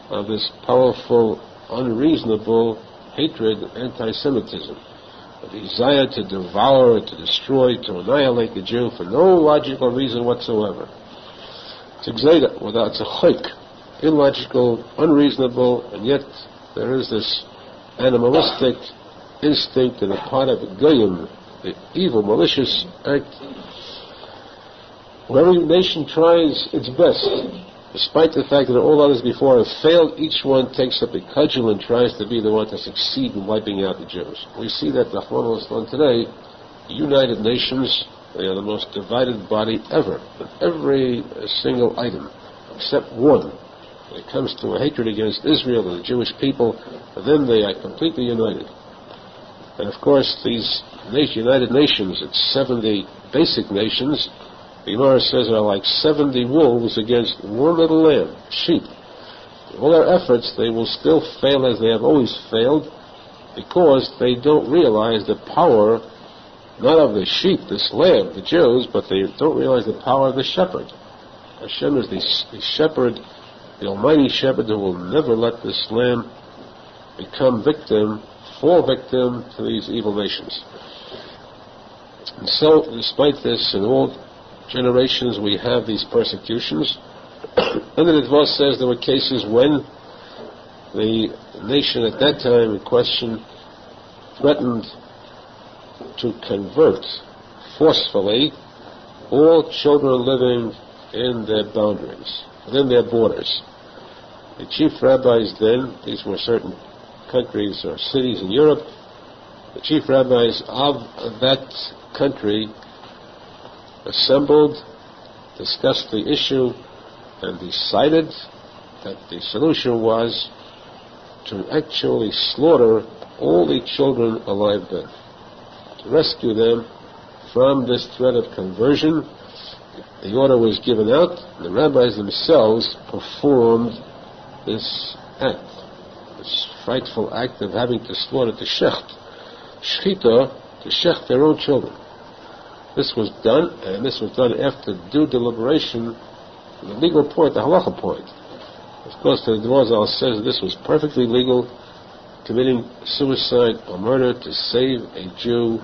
of this powerful, unreasonable hatred, anti-Semitism, a desire to devour, to destroy, to annihilate the Jew for no logical reason whatsoever. It's exeda, without it's a chayk, illogical, unreasonable, and yet there is this animalistic instinct on the part of the goyim, the evil, malicious act. Every nation tries its best, despite the fact that all others before have failed. Each one takes up a cudgel and tries to be the one to succeed in wiping out the Jews. We see that the Aharon today United Nations, they are the most divided body ever, in every single item, except one. When it comes to a hatred against Israel and the Jewish people, then they are completely united. And of course, these United Nations, it's 70 basic nations, the Gemara says are like 70 wolves against one little lamb, sheep. All their efforts, they will still fail as they have always failed, because they don't realize the power, not of the sheep, this lamb, the Jews, but they don't realize the power of the shepherd. Hashem is the shepherd, the almighty shepherd who will never let this lamb fall victim to these evil nations. And so, despite this, in all generations we have these persecutions. And the Dvar says there were cases when the nation at that time in question threatened to convert forcefully all children living in their boundaries, within their borders. The chief rabbis then, these were certain countries or cities in Europe, the chief rabbis of that country assembled, discussed the issue, and decided that the solution was to actually slaughter all the children alive then, to rescue them from this threat of conversion. The order was given out, and the rabbis themselves performed this act, this frightful act of having to slaughter, to shecht, shchita, to shecht their own children. This was done, and this was done after due deliberation, the legal point, the halacha point. Of course, the Arizal says this was perfectly legal. Committing suicide or murder to save a Jew,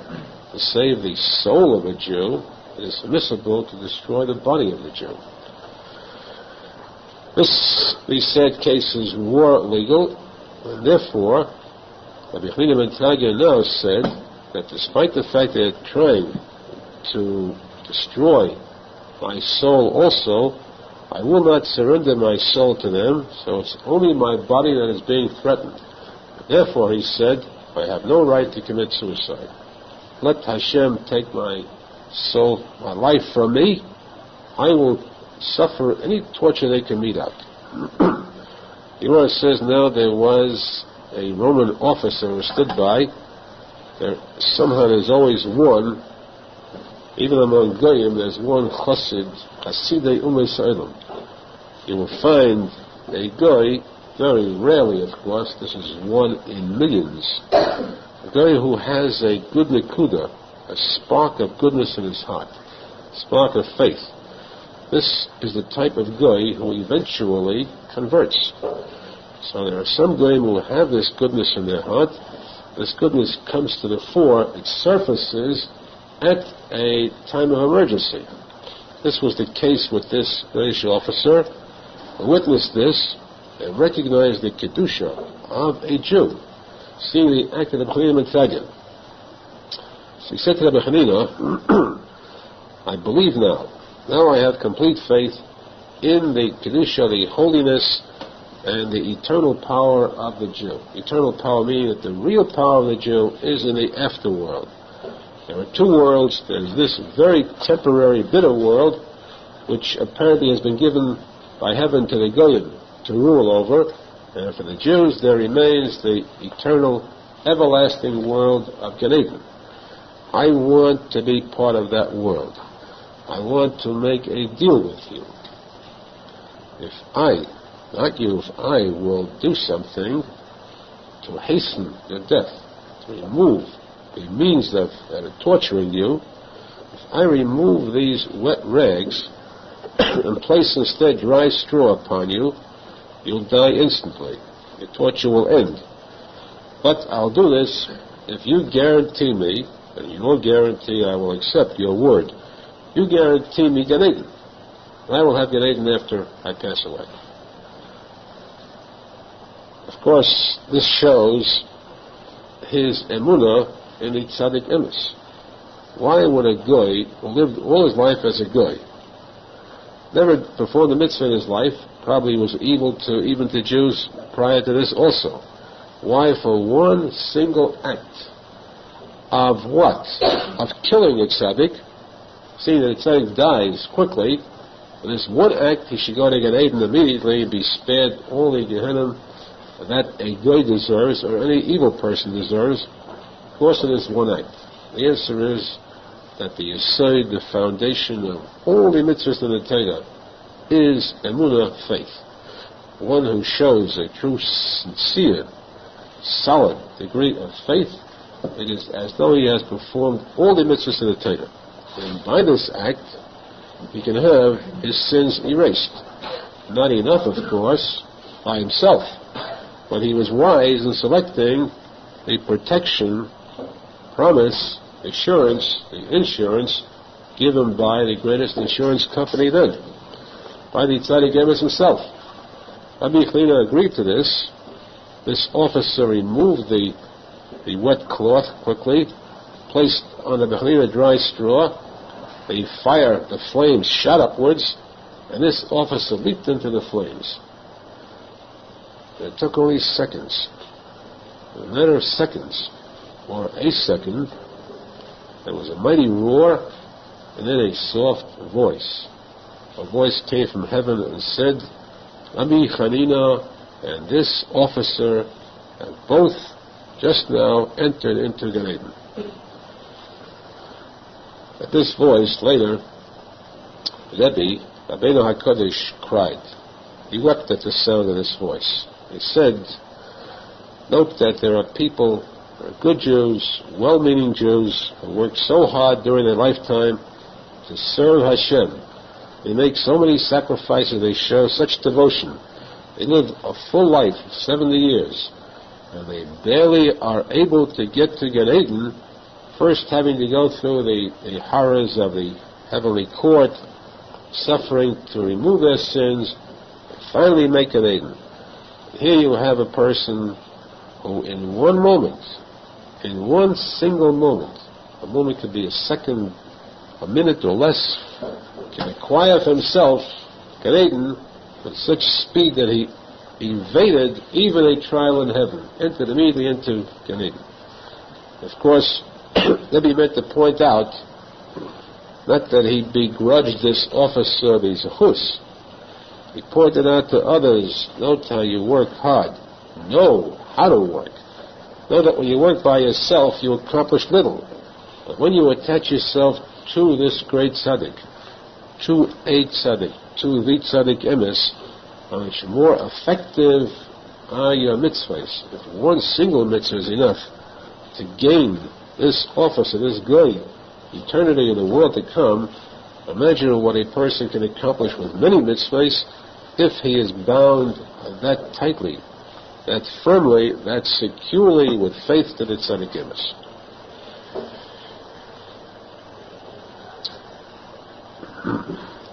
to save the soul of a Jew, it is permissible to destroy the body of the Jew. These sad cases were legal, and therefore, Rabbi Nachman now said that despite the fact they are trying to destroy my soul also, I will not surrender my soul to them, so it's only my body that is being threatened. Therefore, he said, I have no right to commit suicide. Let Hashem take my soul, my life from me. I will suffer any torture they can mete out. The Gemara says now there was a Roman officer who stood by. Somehow there's always one, even among Goyim, there's one Chassid, Chassidei Umei Sa'elam. You will find a Goy, very rarely of course, this is one in millions, a Goy who has a good nekuda, a spark of goodness in his heart, a spark of faith. This is the type of Goy who eventually converts. So there are some Goyim who have this goodness in their heart. This goodness comes to the fore, it surfaces at a time of emergency. This was the case with this British officer who witnessed this and recognized the kedusha of a Jew, seeing the act of the B'chinim and Tagin. So he said to Rabbi Hanina, I believe now. Now I have complete faith in the kedusha, the holiness, and the eternal power of the Jew. Eternal power meaning that the real power of the Jew is in the afterworld. There are two worlds. There's this very temporary, bitter world, which apparently has been given by heaven to the Goyim to rule over, and for the Jews there remains the eternal, everlasting world of Gan Eden. I want to be part of that world. I want to make a deal with you. If I, not you, if I will do something to hasten your death, to remove the means that are torturing you, if I remove these wet rags and place instead dry straw upon you, you'll die instantly. Your torture will end. But I'll do this if you guarantee me, and your guarantee I will accept your word, you guarantee me Gan Eden. And I will have Gan Eden after I pass away. Of course, this shows his emunah in the tzadik emes. Why would a goy who lived all his life as a goy, never performed the mitzvah in his life, probably was evil to even to Jews prior to this also, why for one single act of what? Of killing a tzadik, seeing that the tzaddik dies quickly. In this one act, he should go to Gan Eden immediately and be spared all the Gehenna that a goy deserves or any evil person deserves, of course, in this one act. The answer is that the yesod, the foundation of all the mitzvahs in the Torah, is emunah, faith. One who shows a true, sincere, solid degree of faith, it is as though he has performed all the mitzvahs in the Torah. And by this act, he can have his sins erased. Not enough, of course, by himself, but he was wise in selecting the protection, promise, assurance, the insurance given by the greatest insurance company then, by the tzaddik emes himself. Rabbi Nachman agreed to this. This officer removed the wet cloth quickly, placed on the Nachman dry straw. The flames shot upwards, and this officer leaped into the flames. It took only seconds. In a matter of seconds, or a second, there was a mighty roar, and then a soft voice. A voice came from heaven and said, Rabbi Chanina and this officer have both just now entered into Gan Eden. At this voice, later, Rabbi HaKadosh cried. He wept at the sound of this voice. He said, note that there are people, there are good Jews, well-meaning Jews, who work so hard during their lifetime to serve Hashem. They make so many sacrifices, they show such devotion. They live a full life, 70 years, and they barely are able to get to Gan Eden, first having to go through the horrors of the heavenly court, suffering to remove their sins, and finally make Gan Eden. Here you have a person who in one moment, in one single moment, a moment could be a second, a minute or less, can acquire for himself Gan Eden with such speed that he evaded even a trial in heaven, entered immediately into Gan Eden. Of course, let me meant to point out, not that he begrudged this officer the zechus. He pointed out to others, note how you work hard. Know how to work. Know that when you work by yourself, you accomplish little. But when you attach yourself to this great tzaddik, to a tzaddik, to the tzaddik emes, much more effective are your mitzvahs. If one single mitzvah is enough to gain this office of this guy, eternity in the world to come, imagine what a person can accomplish with many mitzvahs if he is bound that tightly, that firmly, that securely with faith to the tzaddik emes.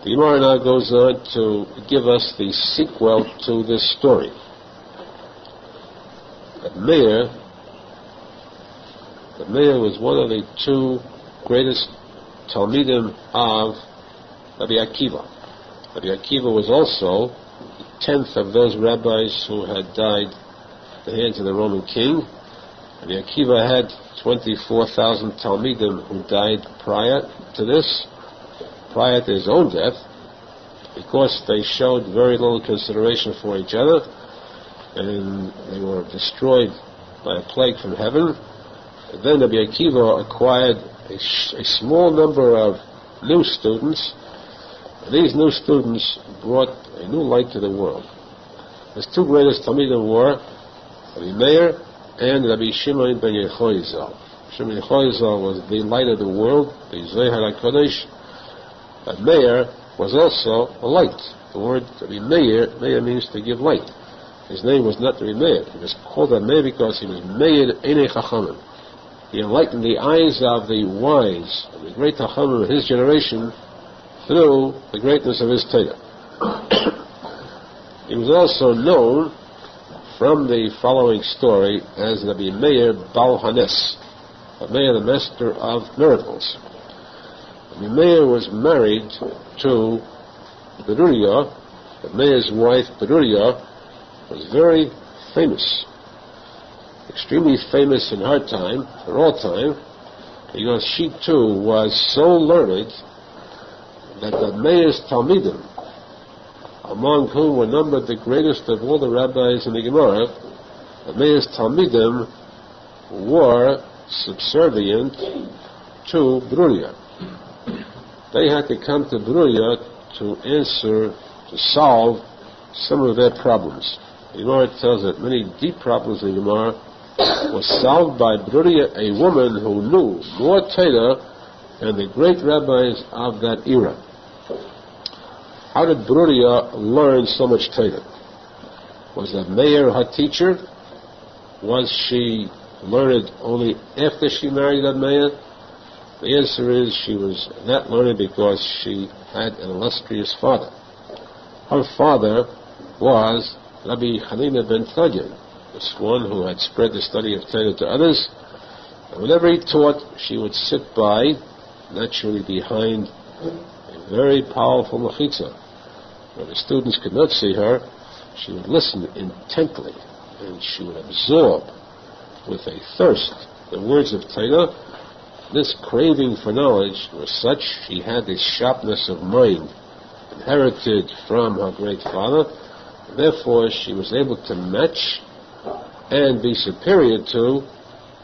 The Gemara now goes on to give us the sequel to this story. The Meir was one of the two greatest Talmidim of Rabbi Akiva. Rabbi Akiva was also the 10th of those rabbis who had died at the hands of the Roman king. Rabbi Akiva had 24,000 Talmidim who died prior to this, prior to his own death, because they showed very little consideration for each other, and they were destroyed by a plague from heaven. And then Rabbi Akiva acquired a small number of new students, and these new students brought a new light to the world. His two greatest Talmidim were Rabbi Meir and Rabbi Shimon ben Yehoyazal. Shimon ben Yehoyazal was the light of the world, the Zohar HaKadosh. But Meir was also a light. The word Rabbi Meir means to give light. His name was not Rabbi Meir. He was called Rabbi Meir because he was Meir Einei Chachamim. He enlightened the eyes of the wise, of the great Chachamim of his generation, through the greatness of his Torah. He was also known from the following story as Rabbi Meir Bal Hanes, Rabbi Meir the master of miracles. Rabbi Meir was married to Beruria. Rabbi Meir's wife, Beruria, was very famous, extremely famous in her time, for all time, because she too was so learned that the Meir's Talmidim, among whom were numbered the greatest of all the rabbis in the Gemara, the Meir's Talmidim were subservient to Bruria. They had to come to Bruria to solve some of their problems. The Gemara tells that many deep problems in the Gemara were solved by Bruria, a woman who knew more Torah than the great rabbis of that era. How did Bruria learn so much Torah? Was the Meir her teacher? Was she learned only after she married that Meir? The answer is she was not learned because she had an illustrious father. Her father was Rabbi Hanina ben Tadyan, this one who had spread the study of Torah to others. And whenever he taught, she would sit by, naturally behind a very powerful mechitza. Where the students could not see her, she would listen intently, and she would absorb with a thirst the words of Torah. This craving for knowledge was such, she had this sharpness of mind inherited from her great father, and therefore she was able to match and be superior to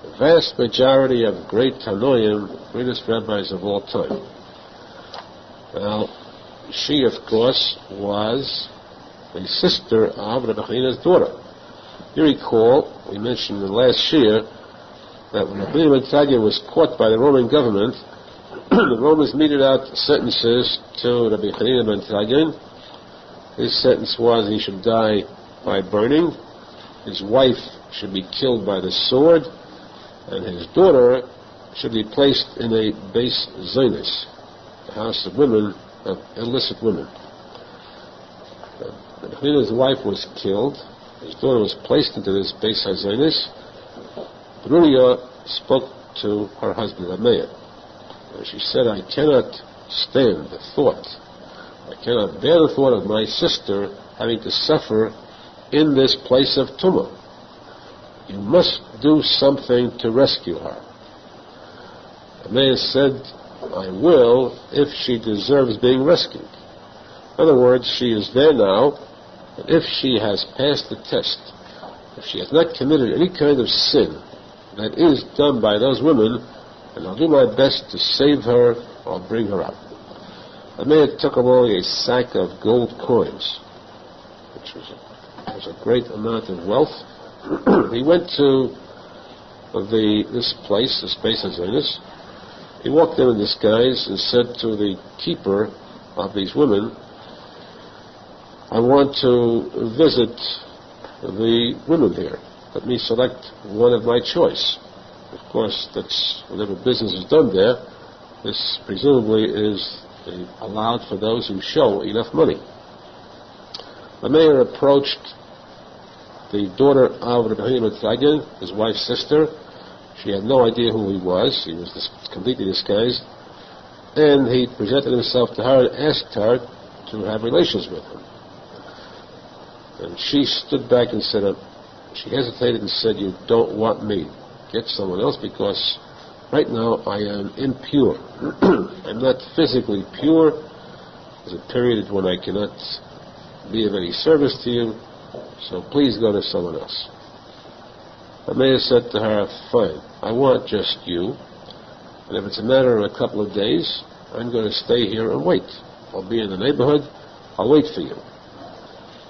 the vast majority of great Tanoim, greatest rabbis of all time. Now, she, of course, was the sister of Rabbi Hanina's daughter. You recall, we mentioned in the last year, that when Rabbi Nachman was caught by the Roman government, the Romans meted out sentences to Rabbi Hanina ben Tadyan. His sentence was he should die by burning, his wife should be killed by the sword, and his daughter should be placed in a base Zionist, a house of women, of illicit women. His wife was killed, his daughter was placed into this base Zionist. Bruria spoke to her husband, Ameir. She said, I cannot stand the thought, I cannot bear the thought of my sister having to suffer in this place of tumah. You must do something to rescue her. Ameir said, I will if she deserves being rescued. In other words, she is there now, and if she has passed the test, if she has not committed any kind of sin that is done by those women, and I'll do my best to save her or bring her out. Ameir took along a sack of gold coins, which was a great amount of wealth. He went to this place, this base of Zionist. He walked in disguise and said to the keeper of these women, I want to visit the women here. Let me select one of my choice. Of course, that's whatever business is done there. This presumably is allowed for those who show enough money. The mayor approached the daughter of Rabbi Hanina ben Tadyan, his wife's sister. She had no idea who he was. He was completely disguised. And he presented himself to her and asked her to have relations with him. And she stood back and said, she hesitated and said, you don't want me. Get someone else, because right now I am impure. I'm not physically pure. There's a period when I cannot be of any service to you, so please go to someone else. Ameir said to her, fine, I want just you, and if it's a matter of a couple of days, I'm going to stay here and wait. I'll be in the neighborhood, I'll wait for you.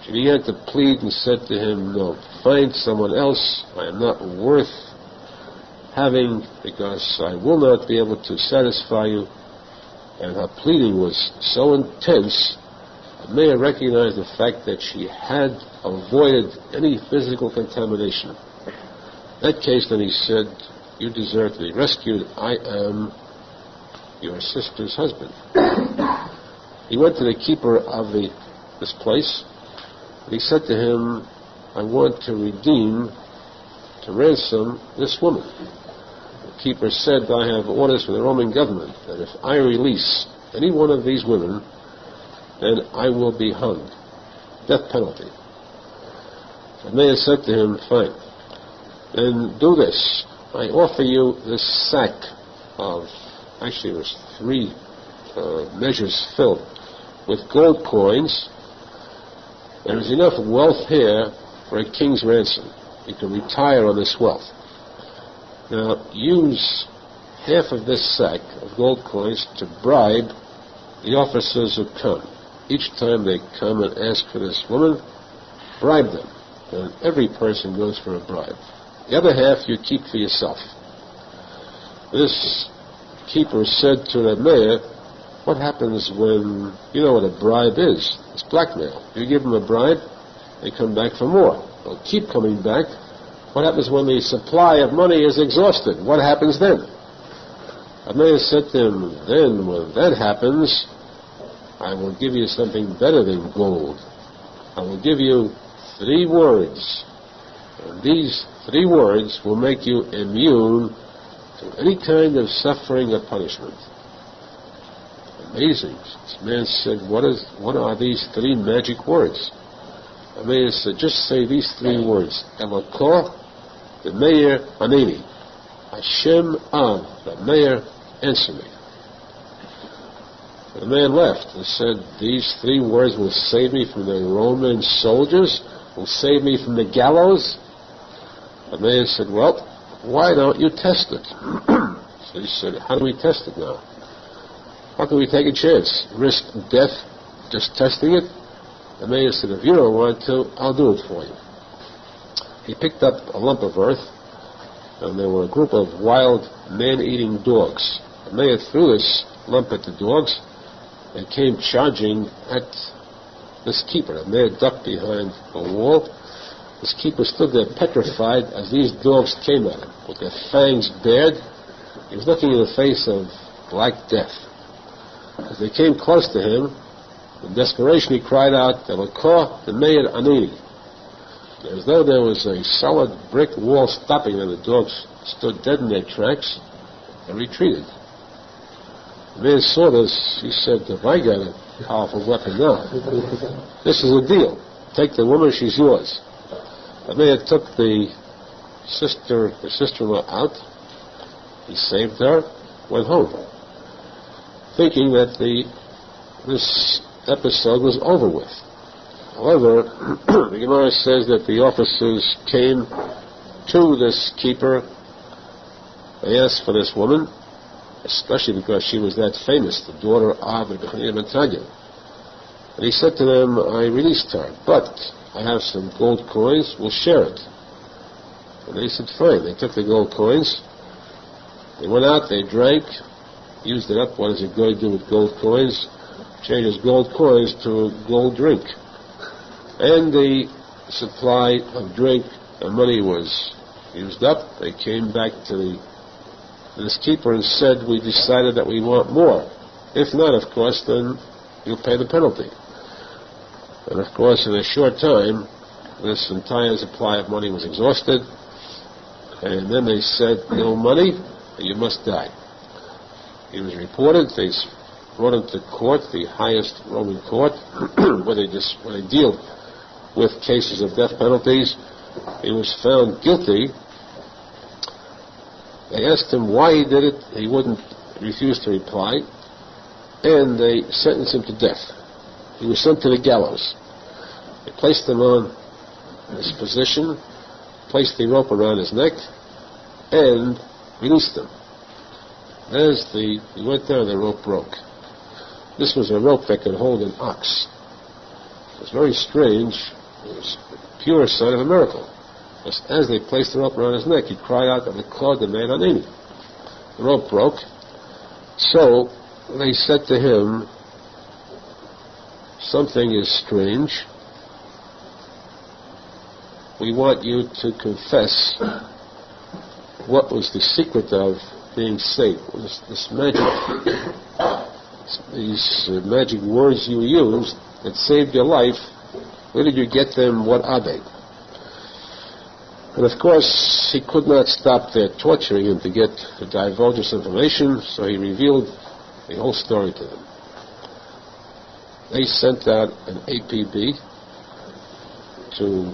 She began to plead and said to him, no, find someone else. I am not worth having, because I will not be able to satisfy you. And her pleading was so intense, Ameir recognized the fact that she had avoided any physical contamination. In that case, then he said, you deserve to be rescued. I am your sister's husband. He went to the keeper of this place, and he said to him, I want to ransom this woman. The keeper said, I have orders from the Roman government that if I release any one of these women, then I will be hung. Death penalty. The mayor said to him, fine, then do this. I offer you this sack of, actually it was 3 measures filled with gold coins. There was enough wealth here for a king's ransom. You can retire on this wealth. Now, use half of this sack of gold coins to bribe the officers who come. Each time they come and ask for this woman, bribe them. And every person goes for a bribe. The other half you keep for yourself. This keeper said to the mayor, what happens when, you know what a bribe is? It's blackmail. You give them a bribe, they come back for more. They'll keep coming back. What happens when the supply of money is exhausted? What happens then? The mayor said to him, then when that happens, I will give you something better than gold. I will give you 3 words. And these 3 words will make you immune to any kind of suffering or punishment. Amazing. This man said, what are these 3 magic words? The mayor said, just say these 3 words. Yaakov, the mayor, Anini. Hashem Av, the mayor, answer me. The man left and said, these 3 words will save me from the Roman soldiers, will save me from the gallows. The mayor said, well, why don't you test it? So he said, how do we test it now? How can we take a chance? Risk death just testing it? The mayor said, if you don't want to, I'll do it for you. He picked up a lump of earth, and there were a group of wild, man-eating dogs. The mayor threw this lump at the dogs. They came charging at this keeper. The mayor ducked behind a wall. This keeper stood there petrified as these dogs came at him, with their fangs bared. He was looking in the face of black death. As they came close to him, in desperation he cried out, Yaakov, the mayor, Anini. As though there was a solid brick wall stopping them, the dogs stood dead in their tracks and retreated. The man saw this. He said, if I got a powerful weapon now, this is a deal. Take the woman, she's yours. The man took the sister-in-law out. He saved her, went home, thinking that this episode was over with. However, the Gemara says that the officers came to this keeper. They asked for this woman, especially because she was that famous, the daughter of the Menachem. And he said to them, I released her, but I have some gold coins, we'll share it. And they said, fine. They took the gold coins. They went out, they drank, used it up. What does a guy do with gold coins? Changes gold coins to a gold drink. And the supply of drink and money was used up. They came back to this keeper and said, we decided that we want more. If not, of course, then you'll pay the penalty. And of course, in a short time, this entire supply of money was exhausted. And then they said, no money, you must die. He was reported. They brought him to court, the highest Roman court, where they deal with cases of death penalties. He was found guilty. They asked him why he did it. He refused to reply. And they sentenced him to death. He was sent to the gallows. They placed him on his position, placed the rope around his neck, and released him. He went there and the rope broke. This was a rope that could hold an ox. It was very strange. It was a pure sign of a miracle. As they placed the rope around his neck, he cried out, Yaakov, the mayor, Anini. The rope broke. So they said to him, something is strange. We want you to confess what was the secret of being saved. This these magic words you used that saved your life. Where did you get them? What are they? And of course, he could not stop their torturing him to divulge this information, so he revealed the whole story to them. They sent out an APB to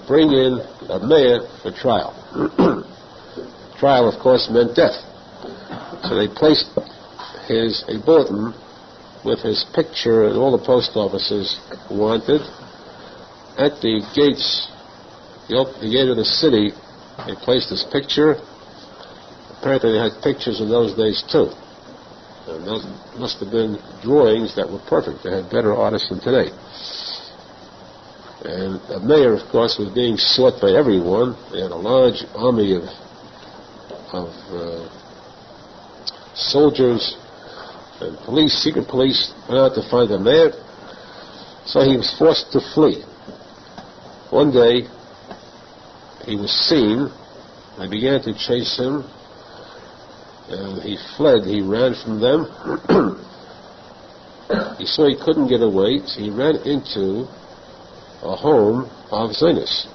bring in a mayor for trial. Trial, of course, meant death. So they placed a bulletin with his picture and all the post offices wanted at the gates, the gate of the city. They placed his picture. Apparently they had pictures in those days too. And those must have been drawings that were perfect. They had better artists than today. And the mayor, of course, was being sought by everyone. They had a large army of soldiers and police, secret police, went out to find the mayor. So he was forced to flee. One day, he was seen. They began to chase him. And he fled. He ran from them. He saw he couldn't get away, so he ran into a home of Zionist.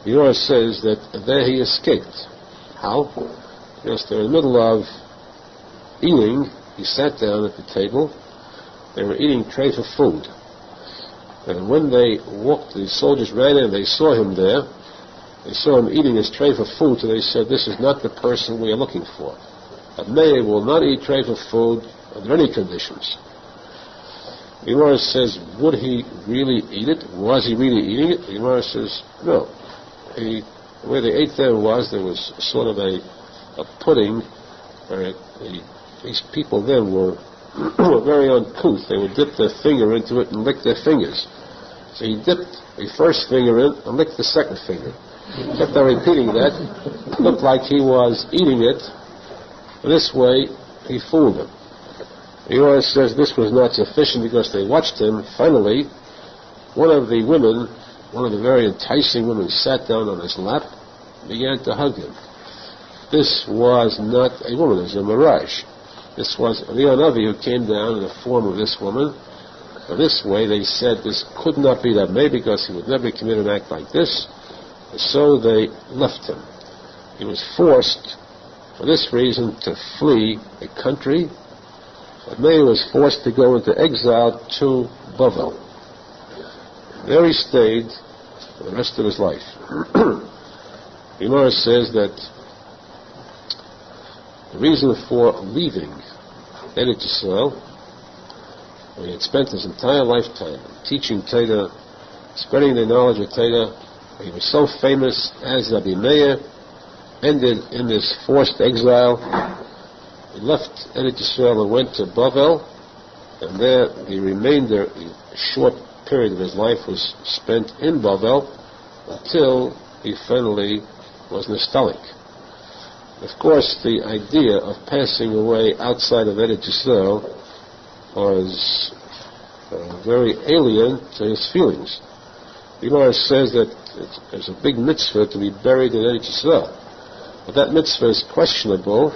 The Torah says that there he escaped. How? Because they were in the middle of eating. He sat down at the table. They were eating tray for food. And when they walked, the soldiers ran in, they saw him there. They saw him eating his tray for food, so they said, this is not the person we are looking for. A mayor will not eat tray for food under any conditions. The Gemara says, would he really eat it? Was he really eating it? The Gemara says, no. Where they ate there was sort of a pudding, where these people then were very uncouth. They would dip their finger into it and lick their fingers. So he dipped the first finger in and licked the second finger. He kept on repeating that. It looked like he was eating it. This way, he fooled them. The Torah says this was not sufficient because they watched him. Finally, one of the very enticing women, sat down on his lap and began to hug him. This was not a woman, it was a mirage. This was Leonavi who came down in the form of this woman. This way, they said this could not be that may because he would never commit an act like this. And so they left him. He was forced, for this reason, to flee the country. But Meir was forced to go into exile to Bavel. There he stayed for the rest of his life. The Gemara says that the reason for leaving Eretz Yisrael, when he had spent his entire lifetime teaching Torah, spreading the knowledge of Torah, he was so famous as Rabbi Meir, ended in this forced exile. He left Eretz Yisrael and went to Bavel, and there the remainder, the short period of his life was spent in Bavel until he finally was nostalgic. Of course, the idea of passing away outside of Eretz Yisrael was very alien to his feelings. The Gemara says that there's a big mitzvah to be buried in Eretz Yisrael, but that mitzvah is questionable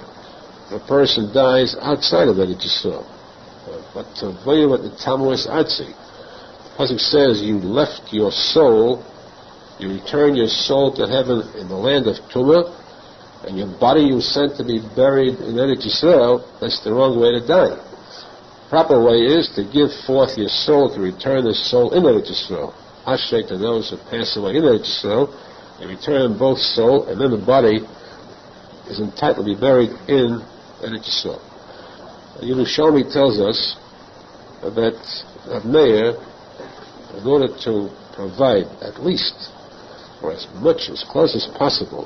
if a person dies outside of Eretz Yisrael. But to avoid what the Talmud is artsy. The posek says you left your soul, you return your soul to heaven in the land of Tumah, and your body you sent to be buried in Eretz Yisrael. That's the wrong way to die. The proper way is to give forth your soul, to return the soul in Eretz Yisrael. Ashrei to those who pass away in Eretz Yisrael, they return both soul, and then the body is entitled to be buried in Eretz Yisrael. Yerushalmi tells us that Meir, in order to provide at least, or as much, as close as possible,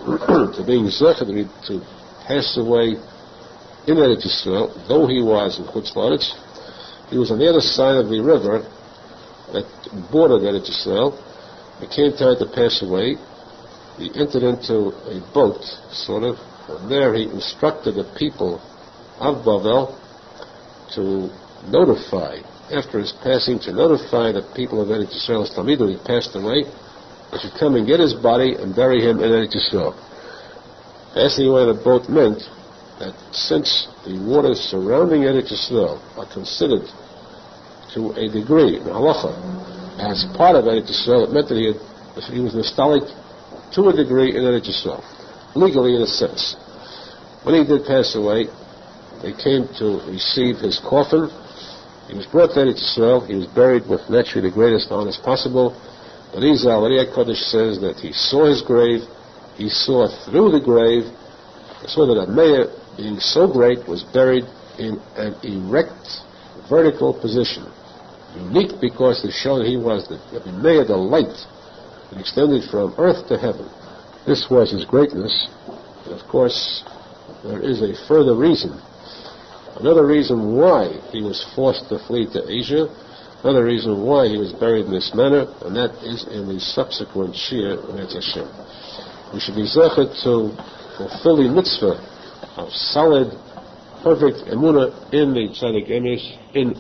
to being Zechah, to pass away in Eretz Yisrael, though he was in Chutz La'aretz, he was on the other side of the river that bordered Eretz Yisrael. It came time to pass away. He entered into a boat, sort of, and there he instructed the people of Bavel to notify, after his passing, to notify the people of Eretz Yisrael, as Talmud, when he passed away, they should come and get his body and bury him in Eretz Yisrael. Passing away the boat meant that since the waters surrounding Eretz Yisrael are considered to a degree, in halacha, as part of Eretz Yisrael, it meant that he was nostalgic to a degree in Eretz Yisrael, legally in a sense. When he did pass away, they came to receive his coffin. He was brought to Eretz Yisrael. He was buried with naturally the greatest honors possible. But Arizal, Kodesh says that he saw his grave, he saw through the grave, he saw that a Meir being so great, was buried in an erect, vertical position. Unique because it showed he was the light that extended from earth to heaven. This was his greatness. And of course, there is a further reason. Another reason why he was forced to flee to Asia. Another reason why he was buried in this manner, and that is in the subsequent Shir with Hashem. We should be zeichet to fulfill the mitzvah of solid, perfect emunah in the tzadik emes in